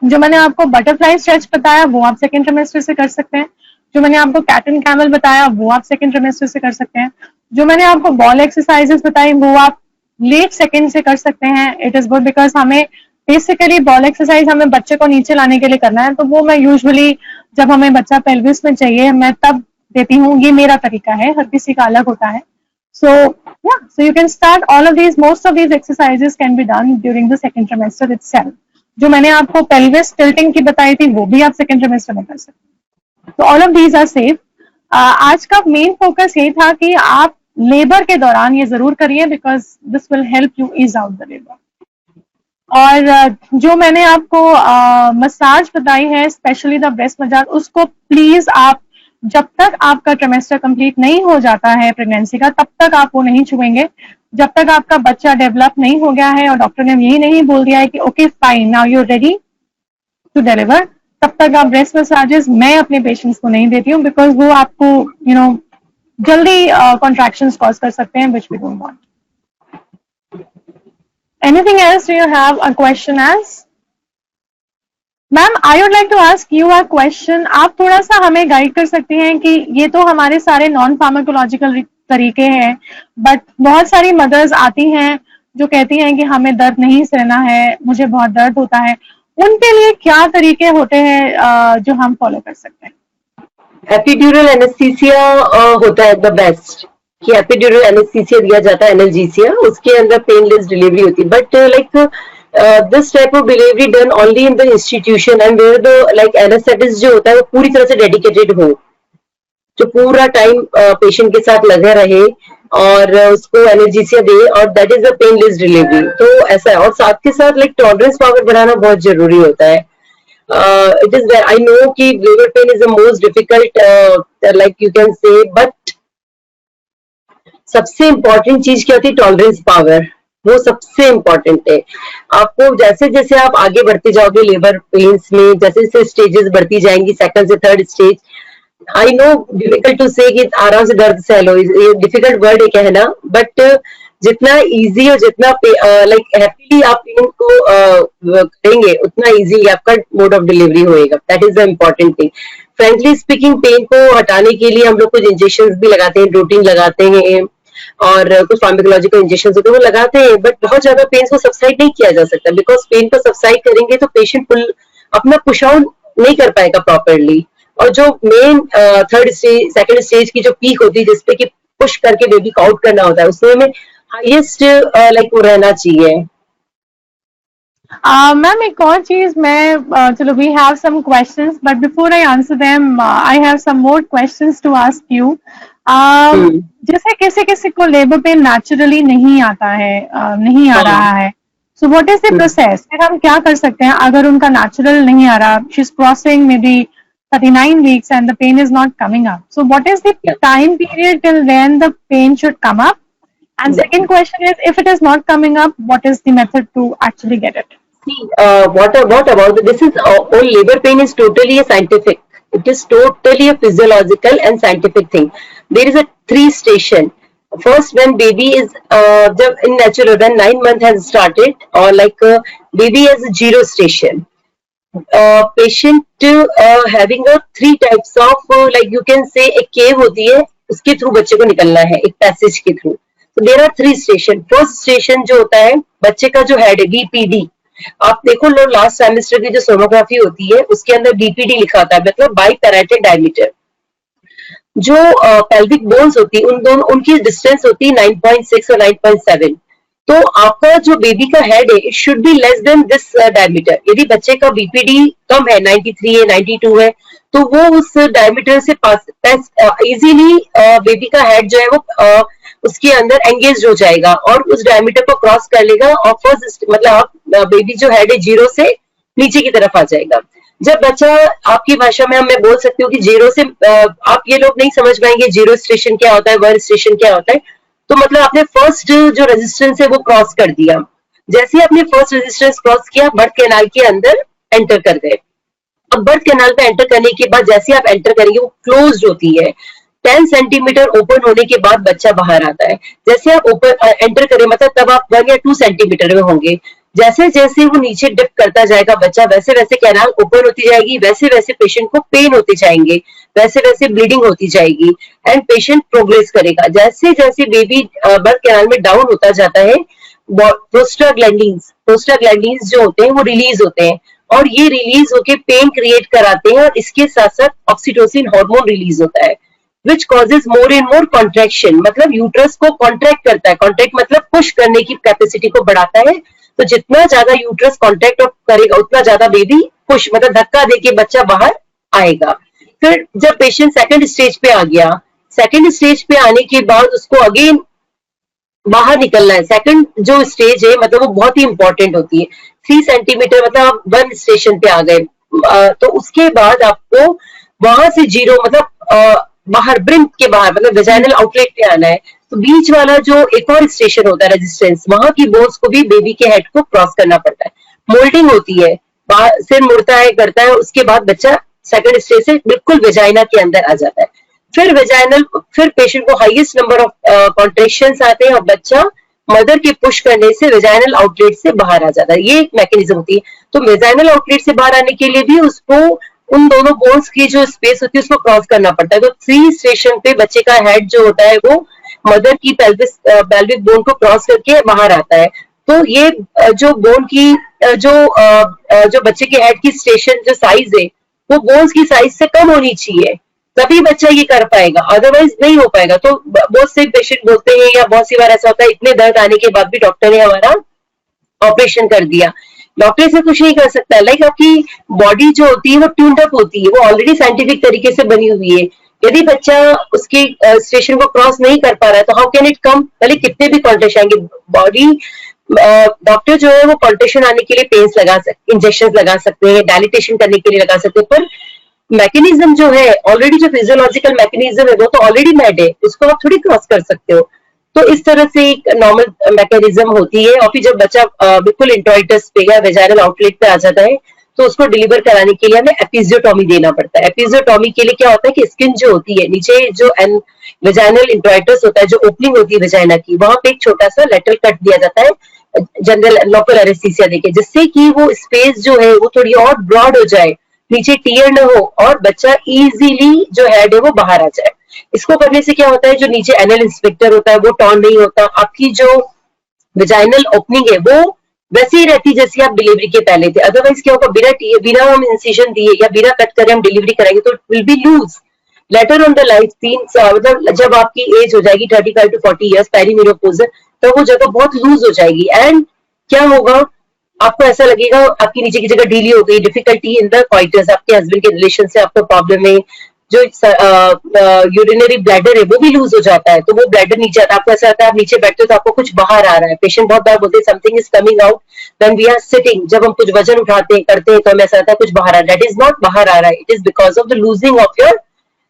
जो मैंने आपको बटरफ्लाई स्ट्रेच बताया वो आप सेकंड ट्रिमेस्टर से कर सकते हैं. जो मैंने आपको कैट एंड कैमल बताया वो आप सेकंड ट्रिमेस्टर से कर सकते हैं. जो मैंने आपको बॉल एक्सरसाइजेस बताई वो आप लेट सेकंड से कर सकते हैं. इट इज गुड बिकॉज हमें बेसिकली बॉल एक्सरसाइज हमें बच्चे को नीचे लाने के लिए करना है, तो वो मैं यूजुअली जब हमें बच्चा पेल्विस में चाहिए मैं तब देती हूँ. ये मेरा तरीका है, हर किसी का अलग होता है. So yeah, so you can start all of these. Most of these exercises can be done during the second trimester itself. जो मैंने आपको पेल्विस टिल्टिंग की बताई थी वो भी आप सेकंड ट्रिमेस्टर में कर सकते हैं. तो all of these are safe. आज का मेन फोकस ये था कि आप लेबर के दौरान ये जरूर करिए because this will help you ease out the labour. और जो मैंने आपको मसाज बताई है, स्पेशली द ब्रेस्ट मसाज, उसको प्लीज आप जब तक आपका ट्रिमेस्टर कंप्लीट नहीं हो जाता है प्रेगनेंसी का तब तक आप वो नहीं छुएंगे. जब तक आपका बच्चा डेवलप नहीं हो गया है और डॉक्टर ने यही नहीं बोल दिया है कि okay fine now you ready to deliver, तब तक आप ब्रेस्ट मसाजेस मैं अपने पेशेंट्स को नहीं देती हूँ बिकॉज वो आपको जल्दी कॉन्ट्रैक्शंस कॉज कर सकते हैं which we don't want. Anything else do you have a question as? Ma'am, I would like to ask you a question. आप थोड़ा सा हमें गाइड कर सकते हैं कि ये तो हमारे सारे नॉन फार्माकोलॉजिकल तरीके हैं, बट बहुत सारी मदर्स आती हैं जो कहती हैं कि हमें दर्द नहीं सहना है, मुझे बहुत दर्द होता है. उनके लिए क्या तरीके होते हैं जो हम फॉलो कर सकते हैं? एपिड्यूरल एनेस्थीसिया होता है द बेस्ट, कि एपिड्यूरल एनेस्थीसिया दिया जाता है, एनाल्जेसिया, उसके अंदर पेनलेस डिलीवरी होती है. But like this type of delivery done only in the institution and where the like anesthetist जो होता है वो पूरी तरह से dedicated हो, जो पूरा टाइम पेशेंट के साथ लगा रहे और उसको एनाल्जेसिया दे, और that is a painless delivery. तो ऐसा है. और साथ के साथ लाइक टॉलरेंस पावर बढ़ाना बहुत जरूरी होता है. इट इज आई नो कि labour pain is the most difficult like you can say, but सबसे इम्पोर्टेंट चीज क्या होती है? Tolerance power. वो सबसे इम्पोर्टेंट है. आपको जैसे जैसे आप आगे बढ़ते जाओगे लेबर पेन्स में, जैसे जैसे स्टेजेस बढ़ती जाएंगी, सेकंड से third stage, I know difficult to say कि आराम से दर्द सह लो, ये डिफिकल्ट वर्ड है कहना, बट जितना इजी और जितना लाइक हैप्पीली आप पेन को करेंगे उतना इजी आपका मोड ऑफ डिलीवरी होएगा. That is the important thing. Frankly speaking, pain को हटाने के लिए हम लोग कुछ इंजेक्शन भी लगाते हैं, प्रोटीन लगाते हैं और कुछ फार्माकोलॉजिकल इंजेक्शन होते हैं वो लगाते हैं, बट बहुत ज्यादा पेन को सबसाइड नहीं किया जा सकता बिकॉज पेन को सबसाइड करेंगे तो पेशेंट अपना पुश आउट नहीं कर पाएगा प्रॉपरली. और जो main third stage second stage की जो पीक होती है जिसपे कि पुश करके बेबी को आउट करना होता है, उसमें में हाईएस्ट लाइक वो रहना चाहिए. मैम, एक और चीज मैं चलो we have some questions but before I answer them I have some more questions to ask you. जैसे किसी किसी को लेबर पेन नेचुरली नहीं आता है, नहीं आ रहा है, So what is the process? फिर हम क्या कर सकते हैं अगर उनका natural नहीं आ रहा, she's crossing maybe 39 weeks and the pain is not coming up. So what is the time period till when the pain should come up? And second question is, if it is not coming up, what is the method to actually get it? See, what about this? Is all labor pain is totally a scientific. It is totally a physiological and scientific thing. There is a 3 station. First, when baby is in natural, when 9 month has started, or like baby has a 0 station. Patient having a 3 types of like you can say एक cave होती है, उसके through बच्चे को निकलना है, एक passage के through. So there are 3 station. First station जो होता है बच्चे का जो हेड है BPD. आप देखो लो लास्ट सेमेस्टर की जो सोनोग्राफी होती है उसके अंदर BPD लिखा होता है, मतलब बाई पैराइटल डायमीटर. जो पेल्विक बोन्स होती है उन दोनों उनकी डिस्टेंस होती है 9.6 और 9.7. तो आपका जो बेबी का हेड है it should be less than this diameter. यदि बच्चे का BPD कम है 93 है 92 है तो वो उस डायमीटर से पास इजीली बेबी का हेड जो है वो उसके अंदर एंगेज हो जाएगा और उस डायमीटर को क्रॉस कर लेगा और फर्स्ट मतलब बेबी जो हेड है 0 से नीचे की तरफ आ जाएगा. जब बच्चा आपकी भाषा में मैं बोल सकती हूँ कि 0 से आप ये लोग नहीं समझ पाएंगे 0 स्टेशन क्या होता है 1 स्टेशन क्या होता है. तो मतलब आपने फर्स्ट जो रेजिस्टेंस है वो क्रॉस कर दिया. जैसे ही आपने फर्स्ट रेजिस्टेंस क्रॉस किया बर्थ कैनाल के अंदर एंटर कर गए. अब बर्थ कैनाल पे एंटर करने के बाद जैसे आप एंटर करेंगे वो क्लोज्ड होती है. 10 सेंटीमीटर ओपन होने के बाद बच्चा बाहर आता है. जैसे आप ओपन एंटर करें मतलब तब आप 1 या 2 सेंटीमीटर में होंगे. जैसे जैसे वो नीचे डिप करता जाएगा बच्चा वैसे वैसे कैनाल ओपन होती जाएगी, वैसे वैसे पेशेंट को पेन होते जाएंगे, वैसे वैसे ब्लीडिंग होती जाएगी एंड पेशेंट प्रोग्रेस करेगा. जैसे जैसे बेबी बर्थ कैनाल में डाउन होता जाता है प्रोस्टाग्लैंडिन्स जो होते हैं वो रिलीज होते हैं और ये रिलीज होके पेन क्रिएट कराते हैं और इसके साथ साथ ऑक्सीटोसिन हार्मोन रिलीज होता है which causes more and more contraction. मतलब यूट्रस को कॉन्ट्रैक्ट करता है. कॉन्ट्रैक्ट मतलब पुश करने की कैपेसिटी को बढ़ाता है. तो जितना ज्यादा यूट्रस कॉन्ट्रैक्ट करेगा उतना ज्यादा बेबी पुश मतलब धक्का देके बच्चा बाहर आएगा. फिर जब पेशेंट सेकंड स्टेज पे आ गया, सेकंड स्टेज पे आने के बाद उसको अगेन बाहर निकलना है. सेकंड जो स्टेज है मतलब वो बहुत ही इंपॉर्टेंट होती है. 3 सेंटीमीटर मतलब आप 1 स्टेशन पे आ गए. तो उसके बाद आपको वहां से 0 मतलब बाहर ब्रिम के बाहर मतलब वेजाइनल आउटलेट पे आना है. तो बीच वाला जो एक और स्टेशन होता है रेजिस्टेंस, वहां की बोन्स को भी बेबी के हेड को क्रॉस करना पड़ता है. मोल्डिंग होती है, सिर मुड़ता है करता है, उसके बाद बच्चा सेकंड स्टेज से बिल्कुल वेजाइना के अंदर आ जाता है. फिर पेशेंट को हाईएस्ट नंबर ऑफ कॉन्ट्रैक्शंस आते हैं और बच्चा मदर के पुश करने से वेजाइनल आउटलेट से बाहर आ जाता है. ये एक मैकेनिज्म होती है. तो वेजाइनल आउटलेट से बाहर आने के लिए भी उसको उन दोनों बोन्स की जो स्पेस होती है उसको क्रॉस करना पड़ता है. तो 3 स्टेशन पे बच्चे का हेड जो होता है वो मदर की पेल्विक बोन को क्रॉस करके बाहर आता है. तो ये जो बोन की जो बच्चे के हेड की स्टेशन जो साइज है वो बोन्स की साइज से कम होनी चाहिए, तभी बच्चा ये कर पाएगा, अदरवाइज नहीं हो पाएगा. तो बहुत से पेशेंट बोलते हैं या बहुत सी बार ऐसा होता है इतने दर्द आने के बाद भी डॉक्टर ने हमारा ऑपरेशन कर दिया. डॉक्टर से कुछ नहीं कर सकता. लाइक आपकी बॉडी जो होती है वो ट्यून्ड अप होती है, वो ऑलरेडी साइंटिफिक तरीके से बनी हुई है. यदि बच्चा उसके स्टेशन को क्रॉस नहीं कर पा रहा है तो हाउ कैन इट कम. भले कितने भी कॉन्ट्रैक्शन आएंगे बॉडी डॉक्टर जो है वो कॉन्ट्रैक्शन आने के लिए पेन्स लगा सकते, इंजेक्शन लगा सकते हैं, डायलिटेशन करने के लिए लगा सकते हैं, पर मैकेनिज्म जो है ऑलरेडी जो फिजियोलॉजिकल मैकेनिज्म है वो तो ऑलरेडी मैड है, उसको आप थोड़ी क्रॉस कर सकते हो. तो इस तरह से एक नॉर्मल मैकेनिज्म होती है. और फिर जब बच्चा बिल्कुल इंट्रोइटस पे या वेजाइनल आउटलेट पे आ जाता है तो उसको डिलीवर कराने के लिए हमें एपिजियोटॉमी देना पड़ता है. एपिजियोटॉमी के लिए क्या होता है कि स्किन जो होती है नीचे जो वेजाइनल इंट्रोइटस होता है, जो ओपनिंग होती है वेजाइना की, वहां पे एक छोटा सा लेटरल कट दिया जाता है जनरल लोकल एनेस्थीसिया देके, जिससे कि वो स्पेस जो है वो थोड़ी और ब्रॉड हो जाए, नीचे टीयर न हो और बच्चा इजीली जो हेड है वो बाहर आ जाए. इसको करने से क्या होता है जो नीचे एनल इंस्पेक्टर होता है वो टॉर्न नहीं होता. आपकी जो वेजाइनल ओपनिंग है वो वैसे ही रहती जैसे आप डिलीवरी के पहले थे. अदरवाइज क्या होगा बिना हम इंसिजन दिए या बिना कट करे हम डिलीवरी कराएंगे तो will be loose later on the life. 3 साल मतलब जब आपकी एज हो जाएगी 35 to 40 ईयर्स पेरीमेनोपॉज, तो वो जगह बहुत लूज हो जाएगी एंड क्या होगा आपको ऐसा लगेगा आपकी नीचे की जगह ढीली हो गई, डिफिकल्टी इन द कॉइटस, आपके हस्बैंड के रिलेशन से आपको प्रॉब्लम है, जो यूरिनरी ब्लैडर है वो भी लूज हो जाता है, तो वो ब्लैडर नीचे आता है, आपको ऐसा लगता है आप नीचे बैठते हो तो आपको कुछ बाहर आ रहा है। पेशेंट बहुत बार बोलते हैं something is coming out when we are sitting, जब हम कुछ वजन उठाते हैं करते हैं तो हमें ऐसा लगता है कुछ बाहर आ रहा है। दैट इज नॉट बाहर आ रहा है, it is because of the losing of your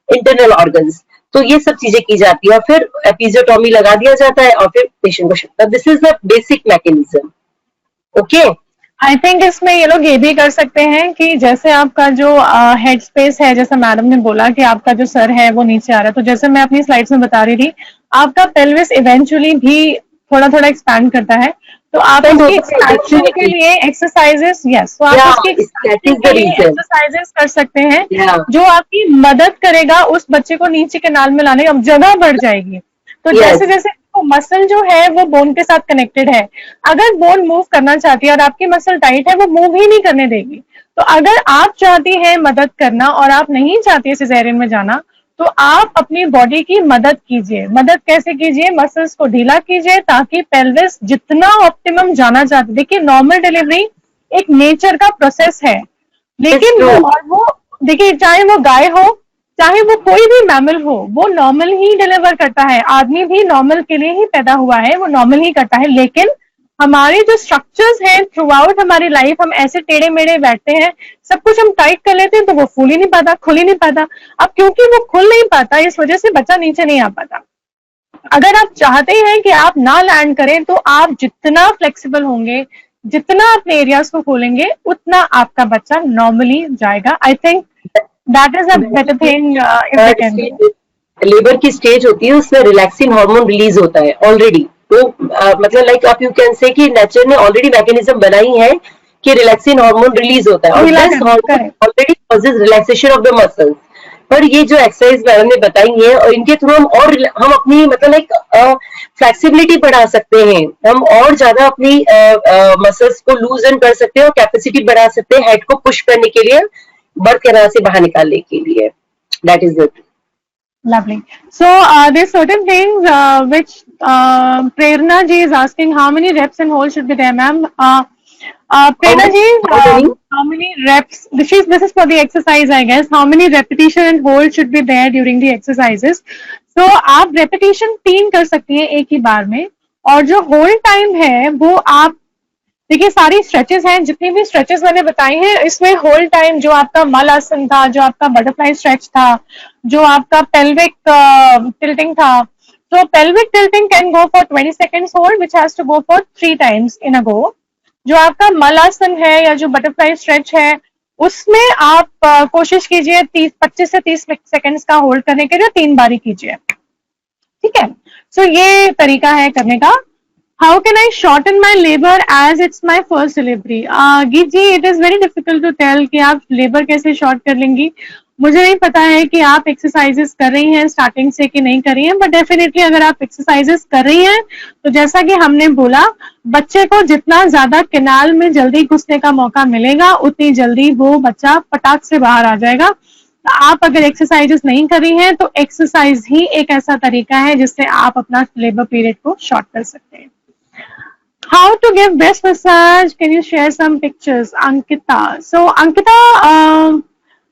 internal organs. तो ये सब चीजें की जाती है और फिर एपिजियोटॉमी लगा दिया जाता है और फिर पेशेंट को shift. This is the basic mechanism. Okay, I think इसमें ये लोग ये भी कर सकते हैं कि जैसे आपका जो हेड स्पेस है, जैसे मैडम ने बोला कि आपका जो सर है वो नीचे आ रहा है, तो जैसे मैं अपनी स्लाइड्स में बता रही थी, आपका पेल्विस इवेंचुअली भी थोड़ा थोड़ा एक्सपैंड करता है, तो आप उसकी एक्सपेंशन के लिए एक्सरसाइजेस, यस, तो आप उसकी एक्सपेंशन के लिए एक्सरसाइजेस कर सकते हैं जो आपकी मदद करेगा उस बच्चे को नीचे कैनाल में लाने, अब जगह बढ़ जाएगी। तो जैसे जैसे मसल जो है वो बोन के साथ कनेक्टेड है, अगर बोन मूव करना चाहती है और आपकी मसल टाइट है वो मूव ही नहीं करने देगी। तो अगर आप चाहती हैं मदद करना और आप नहीं चाहती सिजेरियन में जाना, तो आप अपनी बॉडी की मदद कीजिए। मदद कैसे कीजिए? मसल्स को ढीला कीजिए ताकि पेल्विस जितना ऑप्टिमम जाना चाहते, देखिए नॉर्मल डिलीवरी एक नेचर का प्रोसेस है, लेकिन वो देखिए चाहे वो गाय हो चाहे वो कोई भी मैमल हो, वो नॉर्मल ही डिलीवर करता है। आदमी भी नॉर्मल के लिए ही पैदा हुआ है, वो नॉर्मल ही करता है, लेकिन हमारे जो स्ट्रक्चर्स हैं थ्रू आउट हमारी लाइफ, हम ऐसे टेढ़े मेढ़े बैठते हैं, सब कुछ हम टाइट कर लेते हैं तो वो फूल ही नहीं पाता, खुल ही नहीं पाता। अब क्योंकि वो खुल नहीं पाता, इस वजह से बच्चा नीचे नहीं आ पाता। अगर आप चाहते हैं कि आप ना लैंड करें, तो आप जितना फ्लेक्सिबल होंगे, जितना अपने एरियाज को खोलेंगे, उतना आपका बच्चा नॉर्मली जाएगा। I think that is a better thing if they can do. Labour की स्टेज होती है उसमें रिलैक्सिन हार्मोन रिलीज होता है ऑलरेडी, तो मतलब लाइक आप यू कैन से कि नेचर ने ऑलरेडी मैकेनिज्म बनाई है कि रिलैक्सिन हार्मोन रिलीज होता है और this hormone already causes relaxation of the muscles. पर ये जो एक्सरसाइज मैडम ने बताई है और इनके थ्रू हम अपनी मतलब लाइक फ्लेक्सिबिलिटी बढ़ा सकते हैं, हम और ज्यादा अपनी मसल्स को लूजन कर सकते हैं और कैपेसिटी बढ़ा सकते हैं हेड को पुश करने के लिए, बर्थ कैनाल से बाहर निकालने के लिए। That is it. Lovely. So there's certain things which Prerna ji is asking, how many reps and holds should be there, ma'am? Prerna ji, how many reps? This is for the exercise, I guess. How many repetition and hold should be there during the exercises? So आप repetition 3 कर सकती हैं एक ही बार में, और जो hold time है वो आप देखिए सारी स्ट्रेचेस हैं, जितनी भी स्ट्रेचेस मैंने बताई हैं इसमें होल टाइम जो आपका मल आसन था, जो आपका बटरफ्लाई स्ट्रेच था, जो आपका पेल्विक टिल्टिंग था, तो pelvic tilting can go for 20 seconds hold which has to go for 3 times in a go. जो आपका मल आसन है या जो बटरफ्लाई स्ट्रेच है उसमें आप कोशिश कीजिए 25 से 30 सेकंड्स का होल्ड करने के लिए 3 बारी कीजिए, ठीक है। सो ये तरीका है करने का। How can I shorten my labor as it's my first delivery? गीत जी, it is very difficult to tell कि आप लेबर कैसे शॉर्ट कर लेंगी। मुझे नहीं पता है कि आप एक्सरसाइजेस कर रही हैं स्टार्टिंग से कि नहीं कर रही हैं, बट डेफिनेटली अगर आप एक्सरसाइजेस कर रही हैं तो जैसा कि हमने बोला, बच्चे को जितना ज्यादा कैनाल में जल्दी घुसने का मौका मिलेगा उतनी जल्दी वो बच्चा पटाख से बाहर आ जाएगा। आप अगर एक्सरसाइजेस नहीं कर रही हैं तो एक्सरसाइज ही एक ऐसा तरीका है जिससे आप अपना लेबर पीरियड को शॉर्ट कर सकते हैं। How to give breast massage? Can you share some pictures, Ankita? So Ankita,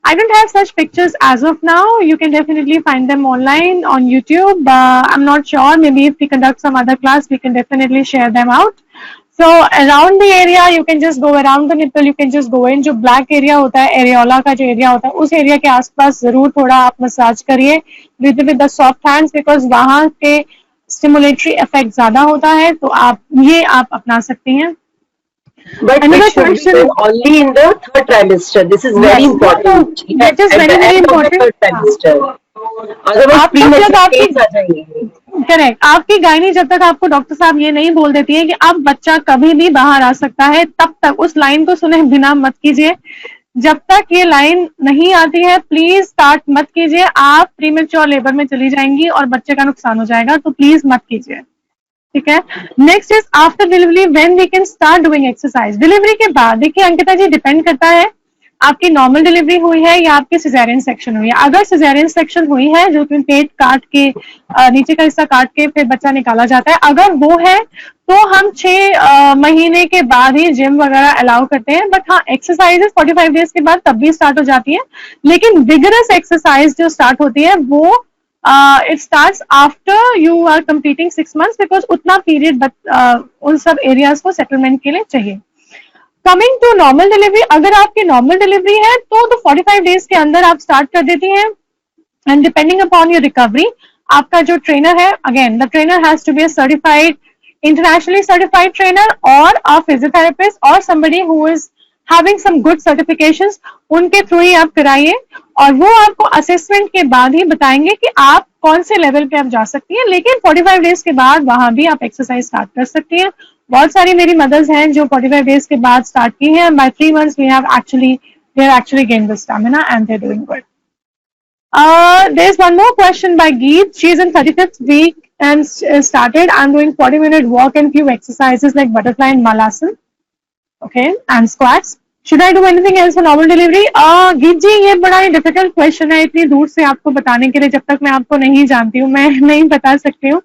I don't have such pictures as of now. You can definitely find them online on YouTube. I'm not sure. Maybe if we conduct some other class, we can definitely share them out. So around the area, you can just go around the nipple. You can just go in. जो black area होता है, areola का जो area होता है, उस area के आसपास जरूर थोड़ा आप मसाज करिए with the soft hands, because वहाँ के स्टिमुलेटरी इफेक्ट ज्यादा होता है, तो आप अपना सकती हैं। But it should be only in the 3rd trimester. This is very important. That is very very important. Correct. आपकी गायनी जब तक आपको डॉक्टर साहब ये नहीं बोल देती है कि अब बच्चा कभी भी बाहर आ सकता है, तब तक उस लाइन को सुने बिना मत कीजिए। जब तक ये लाइन नहीं आती है प्लीज स्टार्ट मत कीजिए, आप प्रीमेच्योर लेबर में चली जाएंगी और बच्चे का नुकसान हो जाएगा, तो प्लीज मत कीजिए, ठीक है। Next is after delivery when we can start doing exercise. Delivery के बाद देखिए अंकिता जी, डिपेंड करता है आपकी नॉर्मल डिलीवरी हुई है या आपकी सिजेरियन सेक्शन हुई है। अगर सिजेरियन सेक्शन हुई है जो कि पेट काट के नीचे का हिस्सा काट के फिर बच्चा निकाला जाता है, अगर वो है तो हम 6 महीने के बाद ही जिम वगैरह अलाउ करते हैं। बट हाँ, एक्सरसाइजेस 45 डेज के बाद तब भी स्टार्ट हो जाती है, लेकिन विगरस एक्सरसाइज जो स्टार्ट होती है वो it starts after you are completing 6 months, बिकॉज उतना पीरियड उन सब एरियाज को सेटलमेंट के लिए चाहिए। कमिंग टू नॉर्मल डिलीवरी, अगर आपकी नॉर्मल डिलीवरी है तो 45 डेज के अंदर आप स्टार्ट कर देती हैं, and depending upon your recovery आपका जो ट्रेनर है, again the trainer has to be a certified, internationally certified trainer और अ फिजियोथेरेपिस्ट और somebody who is having some good certifications, उनके थ्रू ही आप कराइए और वो आपको असेसमेंट के बाद ही बताएंगे कि आप कौन से लेवल पे आप जा सकती हैं। लेकिन 45 डेज के बाद वहां भी आप एक्सरसाइज स्टार्ट कर सकती हैं। बहुत सारी मेरी मदर्स हैं जो 45 डेज के बाद स्टार्ट की हैं, by 3 months we have actually gained the stamina and they're doing good. There's one more question by Geet. She's in 35th week and started. I'm doing 40-minute walk and few exercises like butterfly and malasana. Okay, and squats. Should I do anything else for normal delivery? गीत जी, ये बड़ा ही difficult question है, इतनी दूर से आपको बताने के लिए, जब तक मैं आपको नहीं जानती हूँ मैं नहीं बता सकती हूँ।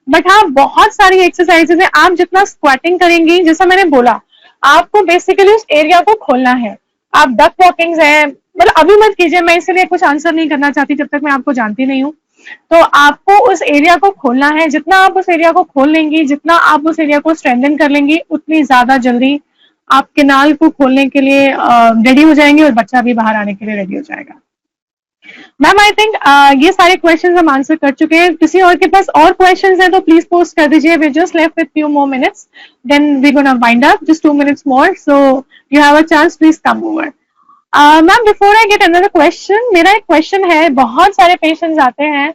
बट हाँ, बहुत सारी एक्सरसाइजेज है। आप जितना स्क्वाटिंग करेंगी, जैसा मैंने बोला, आपको बेसिकली उस एरिया को खोलना है। आप डक वॉकिंग्स है, मतलब अभी मत कीजिए, मैं इसलिए कुछ आंसर नहीं करना चाहती जब तक मैं आपको जानती नहीं हूँ। तो आपको उस एरिया को खोलना है, जितना आप उस एरिया को खोल लेंगी, जितना आप उस एरिया को स्ट्रेंथन कर लेंगी, उतनी ज्यादा जल्दी आप केनाल को खोलने के लिए रेडी हो जाएंगे और बच्चा भी बाहर आने के लिए रेडी हो जाएगा। मैम आई थिंक ये सारे क्वेश्चंस हम आंसर कर चुके हैं। किसी और के पास और क्वेश्चंस हैं तो प्लीज पोस्ट कर दीजिए। We just left with few more minutes, then we gonna wind up, just 2 minutes more, so you have a chance, please come over. Ma'am, before I get another question, मेरा एक question है। बहुत सारे patients आते हैं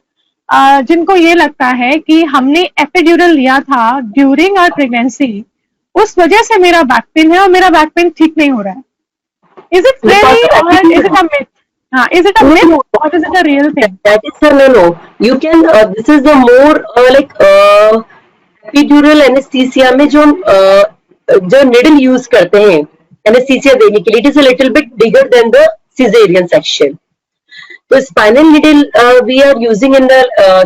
जिनको ये लगता है कि हमने एपिड्यूरल लिया था ड्यूरिंग आवर प्रेगनेंसी, उस वजह से मेरा बैक पेन है और मेरा बैक पेन ठीक नहीं हो रहा है। इज इट रियली और इज इट अ मिथ? हाँ, इज इट अ मिथ और is it a real thing? That is no. You can. This is the more like epidural anesthesia में जो needle use करते हैं anesthesia देने के लिए, it is a little bit bigger than the cesarean section. So spinal needle we are using in the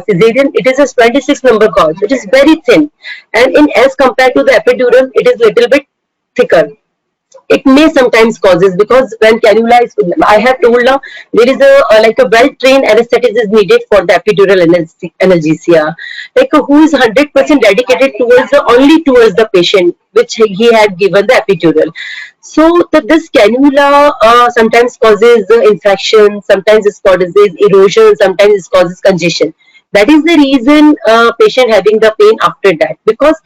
cesarean, it is a 26 number gauge. It is very thin, and in as compared to the epidural, it is little bit thicker. It may sometimes causes, because when cannula is, I have told now, there is a like a well-trained anesthetist is needed for the epidural analgesia, like who is 100% dedicated only towards the patient, which he had given the epidural. So this cannula sometimes causes infection, sometimes it causes erosion, sometimes it causes congestion. That is the reason patient having the pain after that, because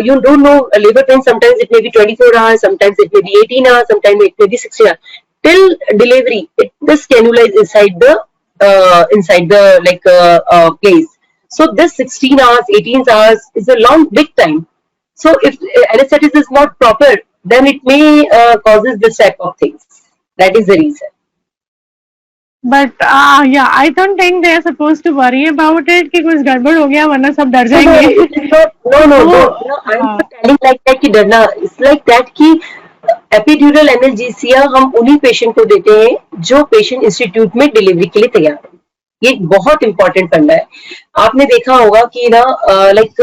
you don't know labor pain. Sometimes it may be 24 hours, sometimes it may be 18 hours, sometimes it may be 16 hours. Till delivery, this cannula is inside the like place. So this 16 hours, 18 hours is a long, big time. So if anesthetic is not proper, then it may causes this type of things. That is the reason. But yeah, I don't think they are supposed to worry about it कि कुछ गड़बड़ हो गया वरना सब डर जाएंगे। No. I'm not telling like that कि डरना. It's like that कि epidural analgesia हम उन्हीं पेशेंट को देते हैं जो पेशेंट इंस्टीट्यूट में डिलीवरी के लिए तैयार है। ये बहुत इंपॉर्टेंट करना है। आपने देखा होगा कि ना लाइक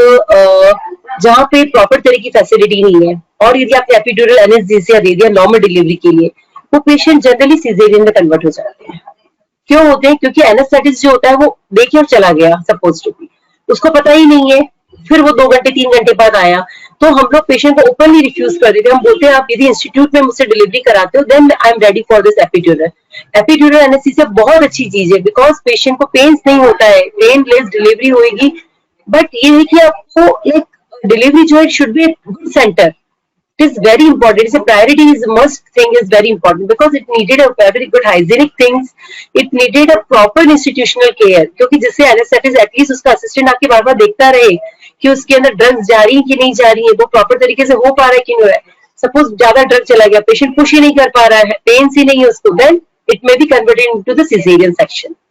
जहाँ पे प्रॉपर तरह की फैसिलिटी नहीं है और यदि आपने एपिड्यूरल एनेस्थीसिया दे दिया नॉर्मल डिलीवरी के लिए, वो पेशेंट जनरली सिजेरियन में कन्वर्ट हो जाते हैं। क्यों होते हैं? क्योंकि एनेस्थेटिस्ट जो होता है वो देखे और चला गया, सपोज टू बी, उसको पता ही नहीं है, फिर वो 2 घंटे 3 घंटे बाद आया, तो हम लोग पेशेंट को ओपनली रिफ्यूज कर देते हैं। हम बोलते हैं आप यदि इंस्टीट्यूट में मुझसे डिलीवरी कराते हो, then I am ready for this epidural. Epidural anaesthesia बहुत अच्छी चीज है, बिकॉज पेशेंट को पेन्स नहीं होता है, पेन लेस डिलीवरी होगी। बट ये है कि आपको एक डिलीवरी जो है should be good centre. It is very important. It's a priority. Is must thing is very important because it needed a very good hygienic things. It needed a proper institutional care. क्योंकि जिससे anesthetic at least उसका assistant आके बार बार देखता रहे कि उसके अंदर drugs जा रही है कि नहीं जा रही है, वो प्रॉपर तरीके से हो पा रहा है कि नहीं हो रहा है. सपोज ज्यादा ड्रग चला गया, पेशेंट पुश ही नहीं कर पा रहा है, पेन ही नहीं है उसको, then it may be converted into the cesarean section.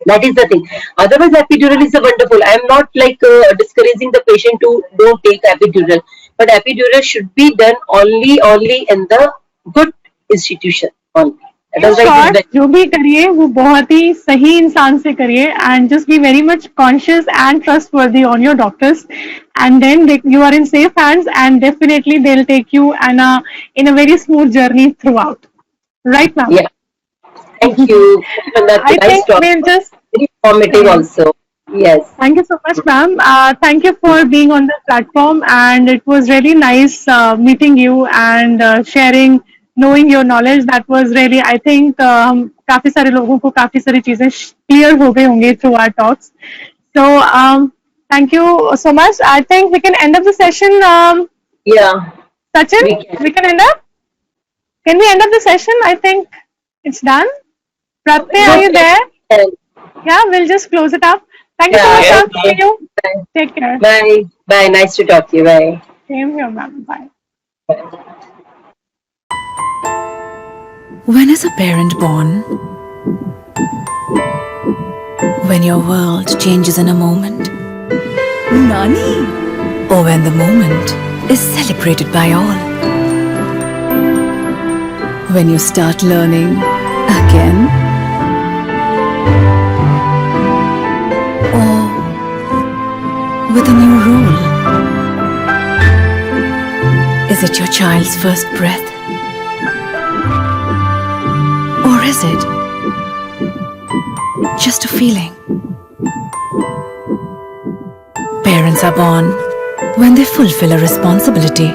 That is the thing. Otherwise, epidural is a wonderful. I am not like discouraging the patient to don't take epidural, but epidural should be done only in the good institution on. That In was like his short, best. जो भी करिए वो बहुत ही सही इंसान से करिए and just be very much conscious and trustworthy on your doctors and then you are in safe hands and definitely they'll take you in a very smooth journey throughout. Right, ma'am? Yeah. Thank you. And that's I a nice think talk. we'll just Very informative also. Yes. thank you so much, ma'am. Thank you for being on the platform, and it was really nice meeting you and sharing, knowing your knowledge. That was really, I think, काफी सारे लोगों को काफी सारी चीजें clear हो गई होंगी through our talks. So, thank you so much. I think we can end up the session. Yeah. Sachin, We can. we can end up. Can we end up the session? I think it's done. Pratyay, are you there? Yeah, we'll just close it up. Thank you so much, Yeah, ma'am. okay. See you. Bye. Take care. Bye. Bye. Nice to talk to you. Bye. Same here, ma'am. Bye. When is a parent born? When your world changes in a moment. Nani? Or when the moment is celebrated by all. When you start learning again. Or with a new role. Is it your child's first breath? Or is it just a feeling? Parents are born when they fulfill a responsibility.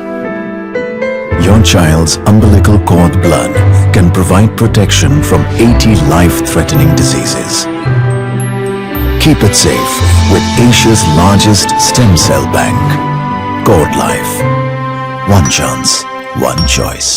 Your child's umbilical cord blood can provide protection from 80 life-threatening diseases. Keep it safe with Asia's largest stem cell bank. Cord Life. One chance, one choice.